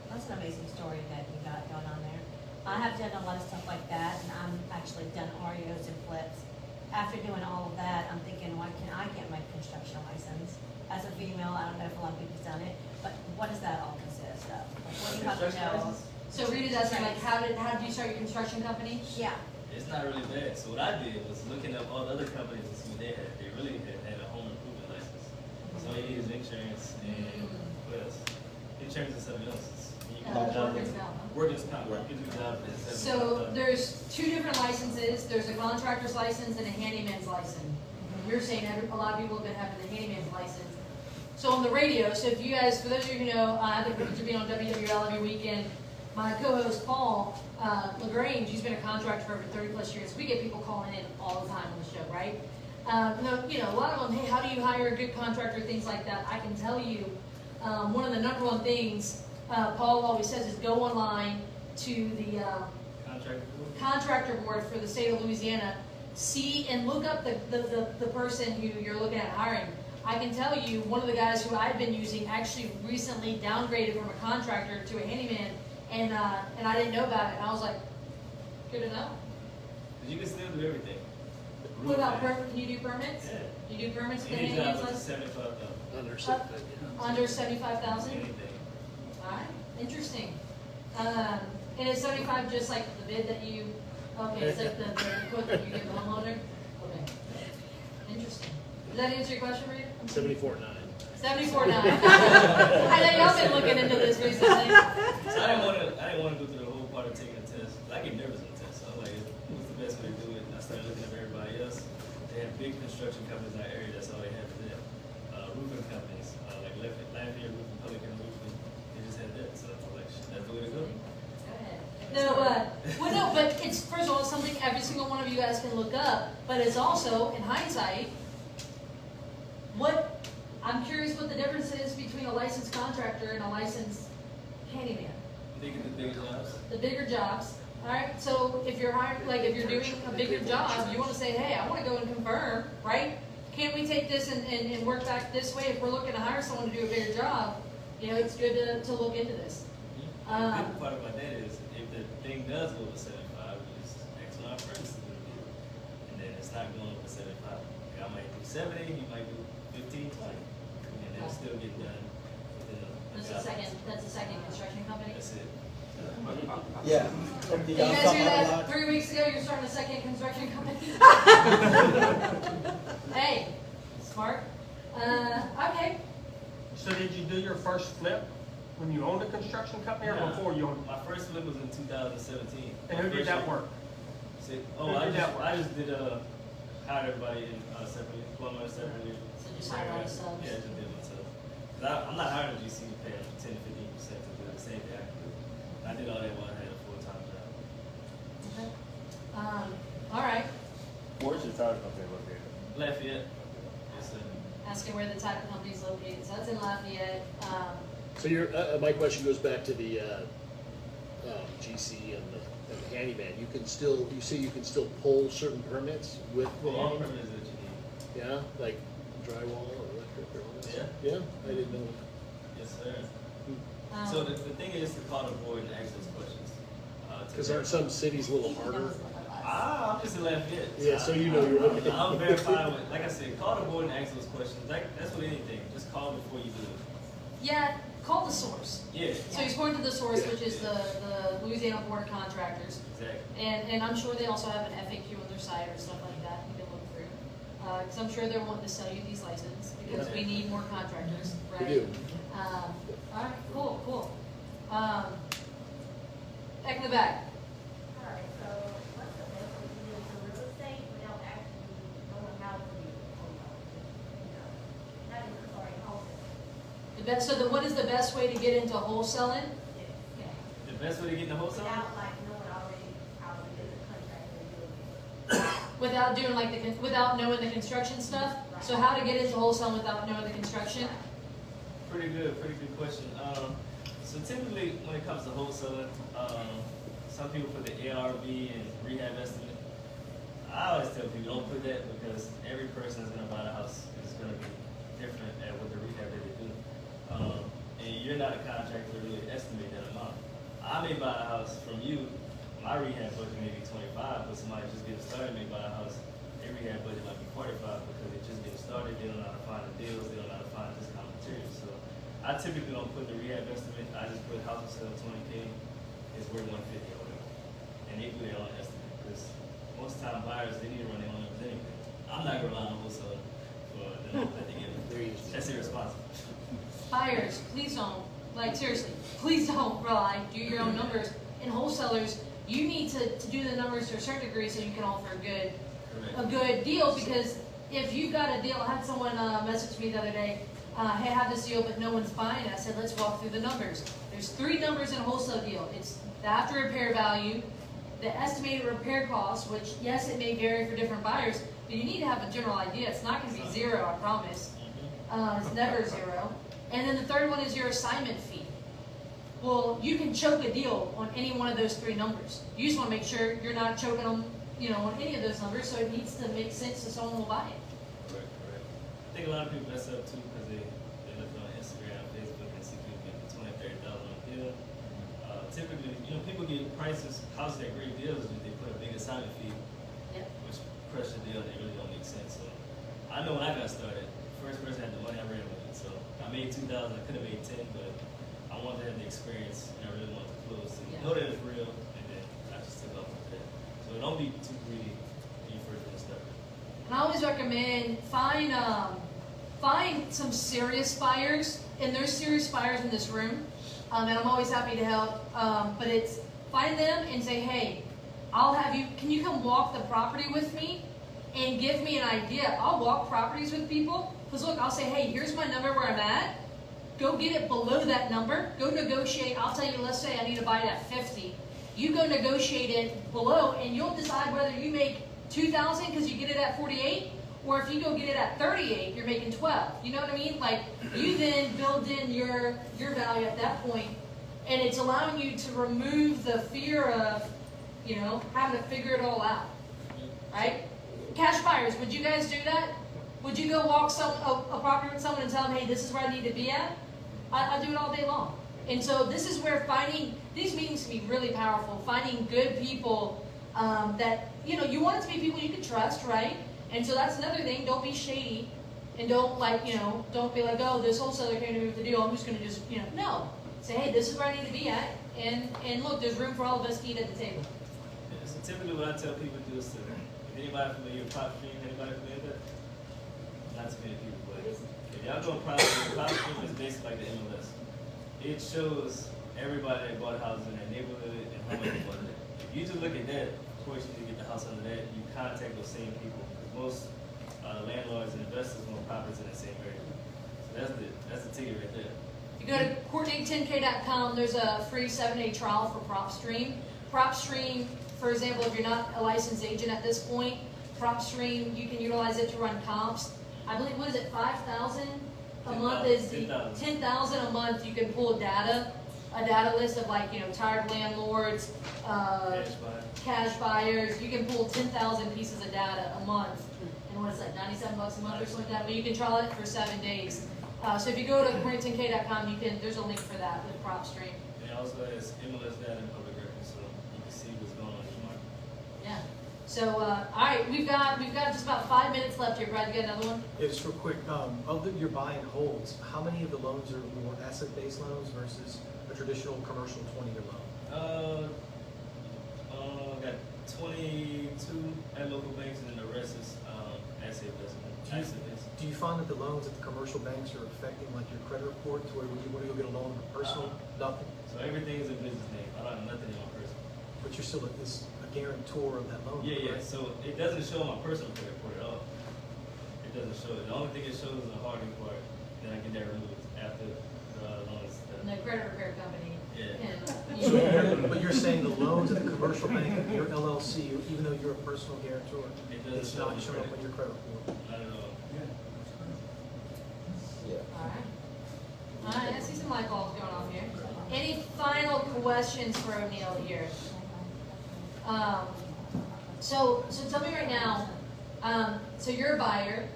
That's an amazing story that you got going on there. I have done a lot of stuff like that, and I'm actually done REOs and flips. After doing all of that, I'm thinking, why can I get my construction license? As a female, I don't know if a lot of people's done it, but what does that all consist of? Like, what do you have to know? So Rita's asking, like, how did you start your construction company? Yeah. It's not really bad. So what I did was looking up all the other companies to see what they had. They really had a home improvement license. So you need insurance and what else? Insurance and something else. You can do job Workers' comp, huh? Workers' comp. You can do job that's So there's 2 different licenses. There's a contractor's license and a handyman's license. You're saying a lot of people have been having the handyman's license. So on the radio, so if you guys, for those of you who know, I have the privilege of being on WWL every weekend. My co-host Paul LaGrange, he's been a contractor for over 30 plus years. We get people calling in all the time on the show, right? No, you know, a lot of them, hey, how do you hire a good contractor, things like that. I can tell you, one of the number one things Paul always says is go online to the contractor board for the state of Louisiana, see and look up the person who you're looking at hiring. I can tell you, one of the guys who I've been using actually recently downgraded from a contractor to a handyman, and I didn't know about it, and I was like, good to know. You can still do everything. What about can you do permits? Yeah. You do permits for Any job handyman's up to list? 75,000. Under 75, Under 75,000? Anything. Alright, interesting. And is 75 just like the bid that you, okay, it's like the quote that you give the homeowner? Okay. Interesting. Does that answer your question, Rita? 74.9. 74.9. I know y'all been looking into this recently. So I didn't want to go through the whole part of taking a test. I get nervous on tests. So I was like, what's the best way to do it? And I started looking at everybody else. They have big construction companies in that area. That's all they have for them. Roofing companies, like Lafayette Roofing, Pelican Roofing. They just had that. So I was like, that's the way to go. No, well, no, but it's, first of all, it's something every single one of you guys can look up, but it's also, in hindsight, I'm curious what the difference is between a licensed contractor and a licensed handyman. The bigger jobs. The bigger jobs, alright, so if you're hiring, like, if you're doing a bigger job, you wanna say, hey, I wanna go and confirm, right? Can't we take this and work back this way if we're looking to hire someone to do a bigger job? You know, it's good to look into this. The good part about that is, if the thing does go to 75, we just ask one of our friends to do the deal. And then it's not going over 75. Like, I might do 70, you might do 15, 20. And then it's still get done within That's the second construction company? That's it. Yeah. Did you guys hear that 3 weeks ago, you're starting a second construction company? Hey, smart. Okay. So did you do your first flip when you owned a construction company or Yeah. before you owned it? My first flip was in 2017. And who did that work? I just did hired everybody in separately, plumbers separately. So just hire all the subs? Yeah, just did it myself. 'Cause I'm not hiring a GC to pay 10 to 15% to do the same thing I can do. I did all that while I had a full-time job. Okay. All right. Where's your title company located? Lafayette. Yes, sir. Asking where the type of company is located. So that's in Lafayette. So my question goes back to the GC and the handyman. You say you can still pull certain permits with the All handyman? permits that you need. Yeah, like drywall or electric or all that? Yeah. Yeah, I didn't know. Yes, sir. So the thing is to call the board and ask those questions. Because aren't some cities a little harder? I'm just in Lafayette. Yeah, so you know you're looking. I'm verified with, like I said, call the board and ask those questions. That's with anything. Just call before you do it. Yeah, call the source. Yeah, So he's pointing to the source, which is the Louisiana Board of Contractors. exactly. And I'm sure they also have an FAQ on their site or stuff like that you can look through. Because I'm sure they're wanting to sell you these licenses because we need more contractors, right? We do. All right, cool. Back in the back. Alright, so what's the best way to get into real estate without actually knowing how to do it? Not even, sorry, wholesale. What is the best way to get into wholesaling? Yeah. The best way to get in the wholesale? Without like knowing already how to get the contractor and do it. Without doing without knowing the construction stuff? So how to get into wholesaling without knowing the construction? Pretty good question. So typically, when it comes to wholesaling, some people put the ARV and rehab estimate. I always tell people don't put that because every person that's going to buy the house is going to be different at what the rehab that they do. And you're not a contractor to really estimate that amount. I may buy a house from you, my rehab budget may be 25, but somebody just getting started may buy a house, their rehab budget might be 45 because they're just getting started, they don't know how to find the deals, they don't know how to find discount materials. So I typically don't put the rehab estimate, I just put house for sale 20K is worth 150 or whatever. And they do their own estimate because most time buyers, they need to run their own numbers anyway. I'm not going to rely on wholesaler for the numbers that they give me. That's irresponsible. Buyers, please don't, seriously, please don't rely, do your own numbers. And wholesalers, you need to do the numbers to a certain degree so you can offer a good deal, because if you've got a deal, I had someone message me the other day, hey, I have this deal, but no one's buying it. I said, let's walk through the numbers. There's 3 numbers in a wholesale deal. It's the after repair value, the estimated repair cost, which yes, it may vary for different buyers, But you need to have a general idea. It's not gonna be zero, I promise. It's never zero. And then the third one is your assignment fee. Well, you can choke a deal on any one of those three numbers. You just wanna make sure you're not choking on, on any of those numbers, so it needs to make sense so someone will buy it. Correct. I think a lot of people mess up too because they look on Instagram, Facebook, and see people getting $20,000, $30,000 on a deal. Typically, people get prices, houses at great deals, but they put a big assignment fee, which crush the deal, and it really don't make sense. So I know when I got started, first person had the money, I ran with it. So I made 2,000, I could have made 10, but I wanted to have the experience, and I really wanted to close. So you know that it's real, and then I just took off with that. So don't be too greedy when you first get started. And I always recommend find some serious buyers, and there's serious buyers in this room, and I'm always happy to help. But it's find them and say, hey, can you come walk the property with me and give me an idea? I'll walk properties with people, because look, I'll say, hey, here's my number where I'm at. Go get it below that number. Go negotiate. I'll tell you, let's say I need to buy it at 50. You go negotiate it below, and you'll decide whether you make 2,000 because you get it at 48, or if you go get it at 38, you're making 12. You know what I mean? Like, you then build in your value at that point, and it's allowing you to remove the fear of, having to figure it all out, right? Cash buyers, would you guys do that? Would you go walk a property with someone and tell them, hey, this is where I need to be at? I do it all day long. And so this is where these meetings can be really powerful, finding good people that, you want it to be people you can trust, right? And so that's another thing, don't be shady, and don't don't be like, oh, this wholesaler came to me with the deal, I'm just gonna no. Say, hey, this is where I need to be at, and look, there's room for all of us to eat at the table. Yeah, so typically what I tell people to do is if anybody familiar with prop stream, anybody familiar with that? Not too many people, but if y'all doing prop stream is basically like the MLS. It shows everybody that bought houses in their neighborhood and how much they bought it. If you just look at that, of course you can get the house under that, you contact those same people. Because most landlords and investors want properties in the same area. So that's the ticket right there. You go to Courtney10k.com, there's a free 7-day trial for PropStream. PropStream, for example, if you're not a licensed agent at this point, PropStream, you can utilize it to run comps. I believe, what is it, 5,000 a month is the 10,000 a month. You can pull a data list of tired landlords, cash buyers. You can pull 10,000 pieces of data a month. And what is that, 97 bucks a month or something like that? But you can trial it for 7 days. So if you go to Courtney10k.com, there's a link for that with PropStream. And also has MLS data and public records, so you can see what's going on in the market. Yeah. So, all right, we've got just about 5 minutes left here. Brad, you got another one? Yeah, just real quick, of your buy and holds, how many of the loans are more asset-based loans versus a traditional commercial 20-year loan? Got 22 at local banks, and then the rest is asset-based. Do you find that the loans at the commercial banks are affecting your credit report to where when you want to go get a loan for personal, nothing? So everything is a business name. I don't have nothing in my personal. But you're still a guarantor of that loan. Yeah. Right? So it doesn't show my personal credit report at all. It doesn't show it. The only thing it shows is the hard report. Then I get that removed after the loan is done. And the credit repair company. Yeah. But you're saying the loans at the commercial bank, your LLC, even though you're a personal guarantor, it's not showing up on your credit report. Not at all. All right, I see some light bulbs going on here. Any final questions for Oneil here? So tell me right now, so you're a buyer,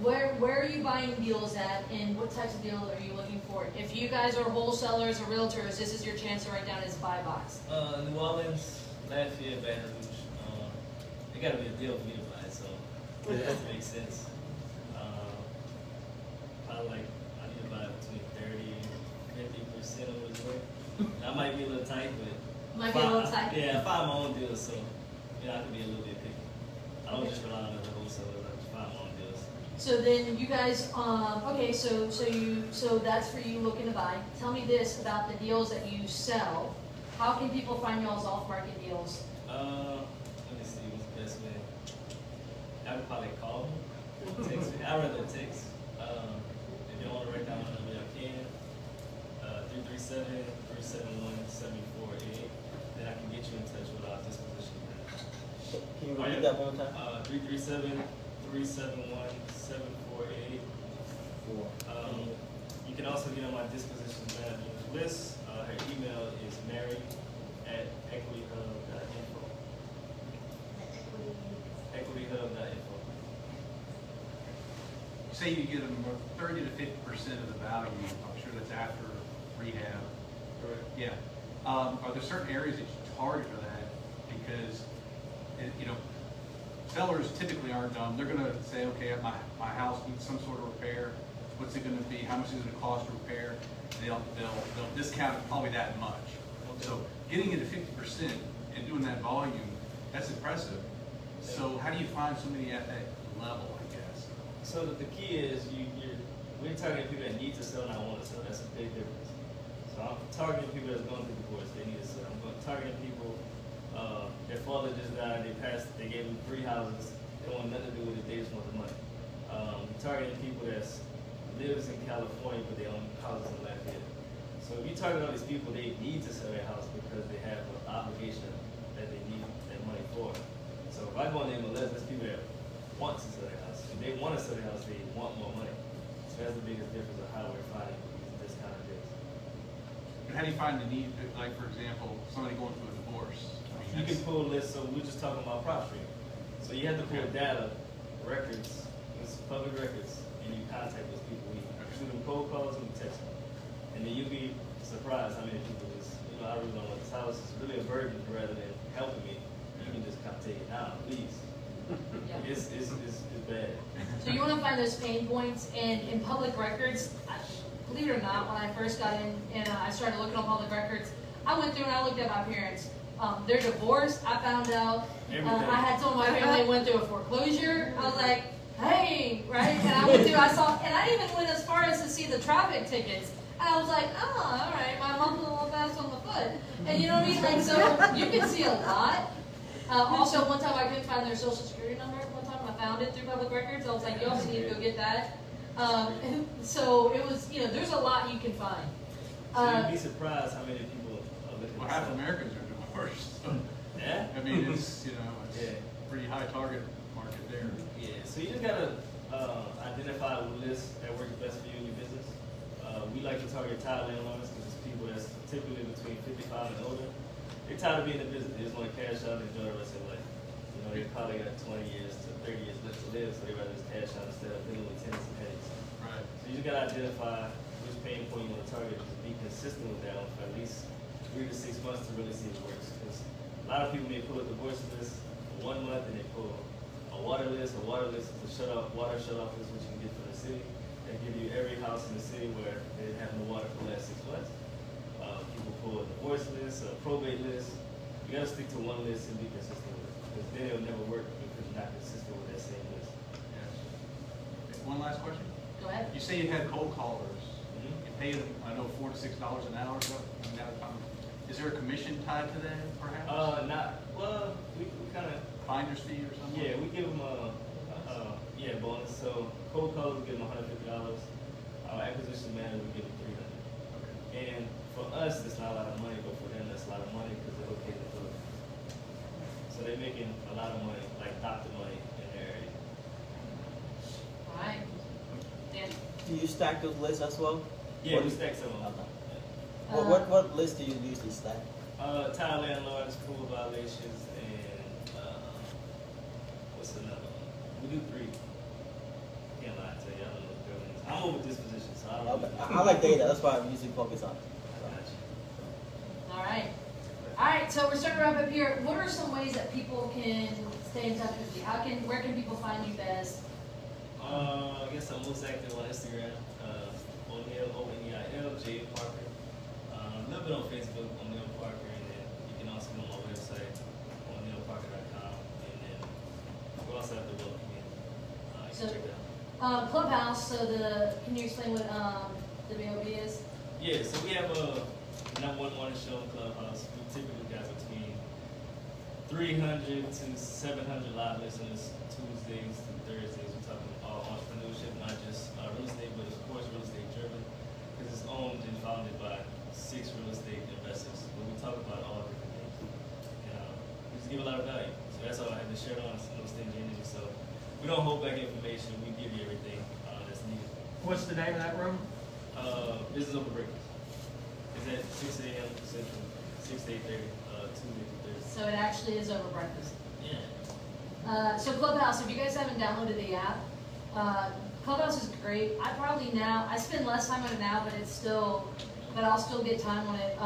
where are you buying deals at, and what types of deals are you looking for? If you guys are wholesalers or realtors, this is your chance to write down his buy box. New Orleans, Lafayette, Baton Rouge. It gotta be a deal for me to buy, so it has to make sense. Probably I need to buy between 30-50% of his work. I might be a little tight, but Might be a little tight. Yeah, I find my own deals, so I can be a little bit picky. I don't just rely on other wholesalers. I just find my own deals. So then you guys, okay, so that's for you looking to buy. Tell me this about the deals that you sell. How can people find y'all's off-market deals? Let me see what's the best way. I would probably call them, text me. I'd rather text. If you want to write down my number, I can. 337-371-7488. Then I can get you in touch with our disposition. Can you repeat that one more time? 337 371-748. You can also get on my disposition manager's list. Her email is mary@equityhub.info. equityhub.info. Say you get them 30 to 50% of the value, I'm sure that's after rehab. Correct. Yeah. Are there certain areas that you target for that? Because, sellers typically aren't dumb. They're gonna say, okay, my house needs some sort of repair. What's it gonna be? How much is it gonna cost to repair? They'll discount it probably that much. So getting it to 50% and doing that volume, that's impressive. So how do you find somebody at that level, I guess? So the key is we're targeting people that need to sell and not want to sell. That's a big difference. So I'm targeting people that's going through divorce. They need to sell. I'm targeting people, their father just died. They gave them 3 houses. They want nothing to do with it. They just want the money. Targeting people that lives in California but they own houses in Lafayette. So if you target all these people, they need to sell their house because they have an obligation that they need that money for. So if I go on the MLS, there's people that want to sell their house. If they want to sell their house, they want more money. So that's the biggest difference of how we're finding these discounted deals. But how do you find the need, like for example, somebody going through a divorce? You can pull lists, so we're just talking about property. So you have to pull data, records, it's public records, and you contact those people. We shoot them cold calls and we text them. And then you'll be surprised how many people just, I really don't want this house. It's really a burden rather than helping me. You can just come take it now, please. Yeah. It's bad. So you want to find those pain points in public records. Believe it or not, when I first got in and I started looking on public records, I went through and I looked at my parents. Their divorce, I found out. I had someone in my family went through a foreclosure. I was like, hey, right? And I went through, I even went as far as to see the traffic tickets. And I was like, oh, all right, my mom's a little fast on the foot. And you know what I mean? Like, so you can see a lot. Also, one time I couldn't find their social security number. One time I found it through public records. I was like, you also need to go get that. So it was, there's a lot you can find. So you'd be surprised how many people are looking Well, at half Americans are divorced. So, yeah? I mean, it's, pretty high target market there. Yeah, so you just gotta identify a list that works best for you and your business. We like to target tired landlords because it's people that's typically between 55 and older. They're tired of being in business. They just want to cash out and enjoy the rest of their life. They probably got 20 years to 30 years left to live, so they rather just cash out instead of dealing with tenants and headaches. Right. So you just gotta identify which pain point you want to target. Just be consistent with that one for at least 3 to 6 months to really see it works. Because a lot of people may pull a divorce list for 1 month and they pull a water list. A water list is a water shut-off is what you can get from the city. They give you every house in the city where they didn't have no water for the last 6 months. People pull a divorce list, a probate list. You gotta stick to one list and be consistent with it. Because then it'll never work because you're not consistent with that same list. Yes. Okay, one last question. Go ahead. You say you had cold callers. You pay them, I know, $4 to $6 an hour. Is there a commission tied to that, perhaps? Not. Well, we kind of finder's fee or something. Yeah, we give them a bonus. So cold callers we give them $150. Our acquisition manager we give them $300. Okay. And for us, it's not a lot of money, but for them, that's a lot of money because they're located in Philly. So they're making a lot of money, like doctor money in their area. All right. Dan? Do you stack those lists as well? Yeah, we stack some of them. What list do you usually stack? Tile landlords, pool violations, and what's another one? We do 3. Can't lie to you, I don't know the buildings. I'm over disposition, so I don't know. I like data, that's why I usually focus on it. All right. All right, so we're starting to wrap up here. What are some ways that people can stay in touch with you? Where can people find you best? I guess I'm most active on Instagram. Oneil, Oneil, J. Parker. A little bit on Facebook, Oneil Parker, and then you can also go on my website, oneilparker.com, and then we also have the web community. You can check that out. Clubhouse, can you explain what the BOB is? Yeah, so we have a #1 morning show in Clubhouse. We typically got between 300 to 700 live listeners Tuesdays to Thursdays. We're talking about entrepreneurship, not just real estate, but of course real estate driven, because it's owned and founded by 6 real estate investors. But we talk about all different things. And we just give a lot of value. So that's all I had to share on no stingy energy. So We don't hold back information. We give you everything that's needed. What's the name of that room? Business over breakfast. It's at 6 a.m. Central, 6 to 8:30, Tuesday to Thursday. So it actually is over breakfast. Yeah. So Clubhouse, if you guys haven't downloaded the app, Clubhouse is great. I spend less time on it now, but I'll still get time on it.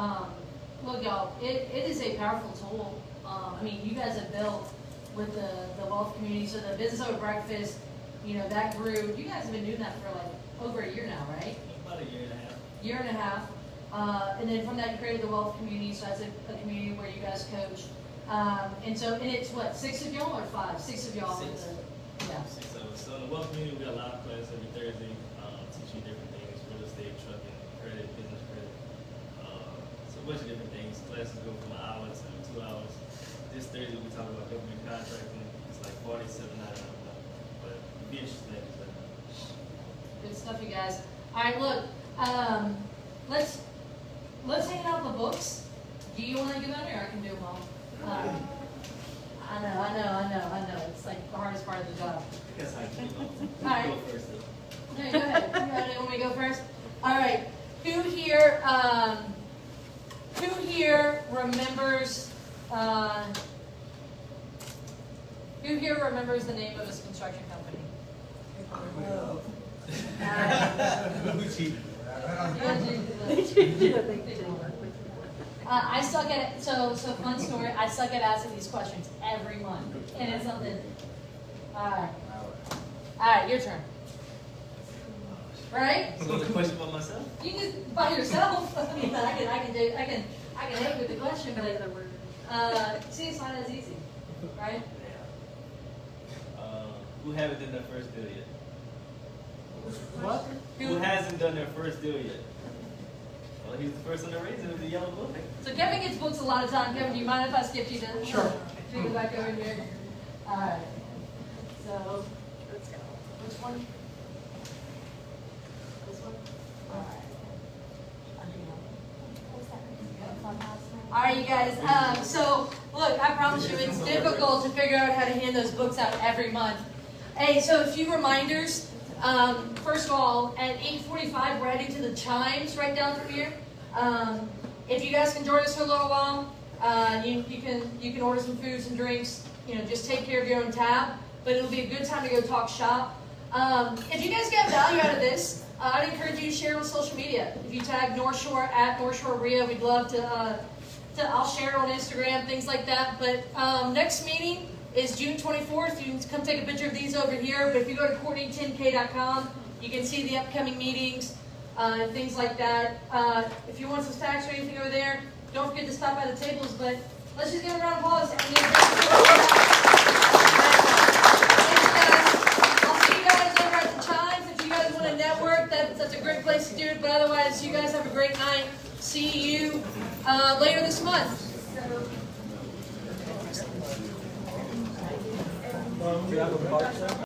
Look, y'all, it is a powerful tool. I mean, you guys have built with the wealth community, so the business over breakfast, you know, that grew. You guys have been doing that for like over a year now, right? About a year and a half. Year and a half. And then from that, you created the wealth community, so that's a community where you guys coach. And it's what, 6 of y'all or 5? 6 of y'all. 6. Yeah. 6 of us. So in the wealth community, we got a lot of class every Thursday, teach you different things, real estate, trucking, credit, business credit. So a bunch of different things. Classes go from an hour to 2 hours. This Thursday, we talk about government contracting. It's like $47.99. But you'd be interested in that. Good stuff, you guys. All right, look, let's hand out the books. Do you want to give them, or I can do them all? I know. It's like the hardest part of the job. I guess I can All right. go first though. No, go ahead. You want me to go first? All right. Who here remembers? Who here remembers the name of his construction company? I suck at it. So fun story. I suck at asking these questions every month, and it's something. All right, your turn. Right? So the question about myself? You can by yourself. I mean, I can help with the question, but see, it's not as easy, right? Who haven't done their first deal yet? What? Who hasn't done their first deal yet? Well, he's the first on the raise with the yellow book. So Kevin gets books a lot of time. Kevin, do you mind if I skip you to? Sure. Go back over here. All right. So let's go. Which one? This one. All right. All right, you guys. So look, I promise you, it's difficult to figure out how to hand those books out every month. Hey, so a few reminders. First of all, at 8:45, we're heading to the Chimes right down from here. If you guys can join us for a little while, you can order some foods and drinks. You know, just take care of your own tab. But it'll be a good time to go talk shop. If you guys get value out of this, I'd encourage you to share it on social media. If you tag Northshore at Northshore REIA, we'd love to. I'll share it on Instagram, things like that. But next meeting is June 24th. You can come take a picture of these over here. But if you go to CourtneyTinK.com, you can see the upcoming meetings and things like that. If you want some snacks or anything over there, don't forget to stop by the tables. But let's just give a round of applause. Thank you, guys. I'll see you guys over at the Chimes. If you guys want to network, that's a great place to do it. But otherwise, you guys have a great night. See you later this month. Do you have a part, sir?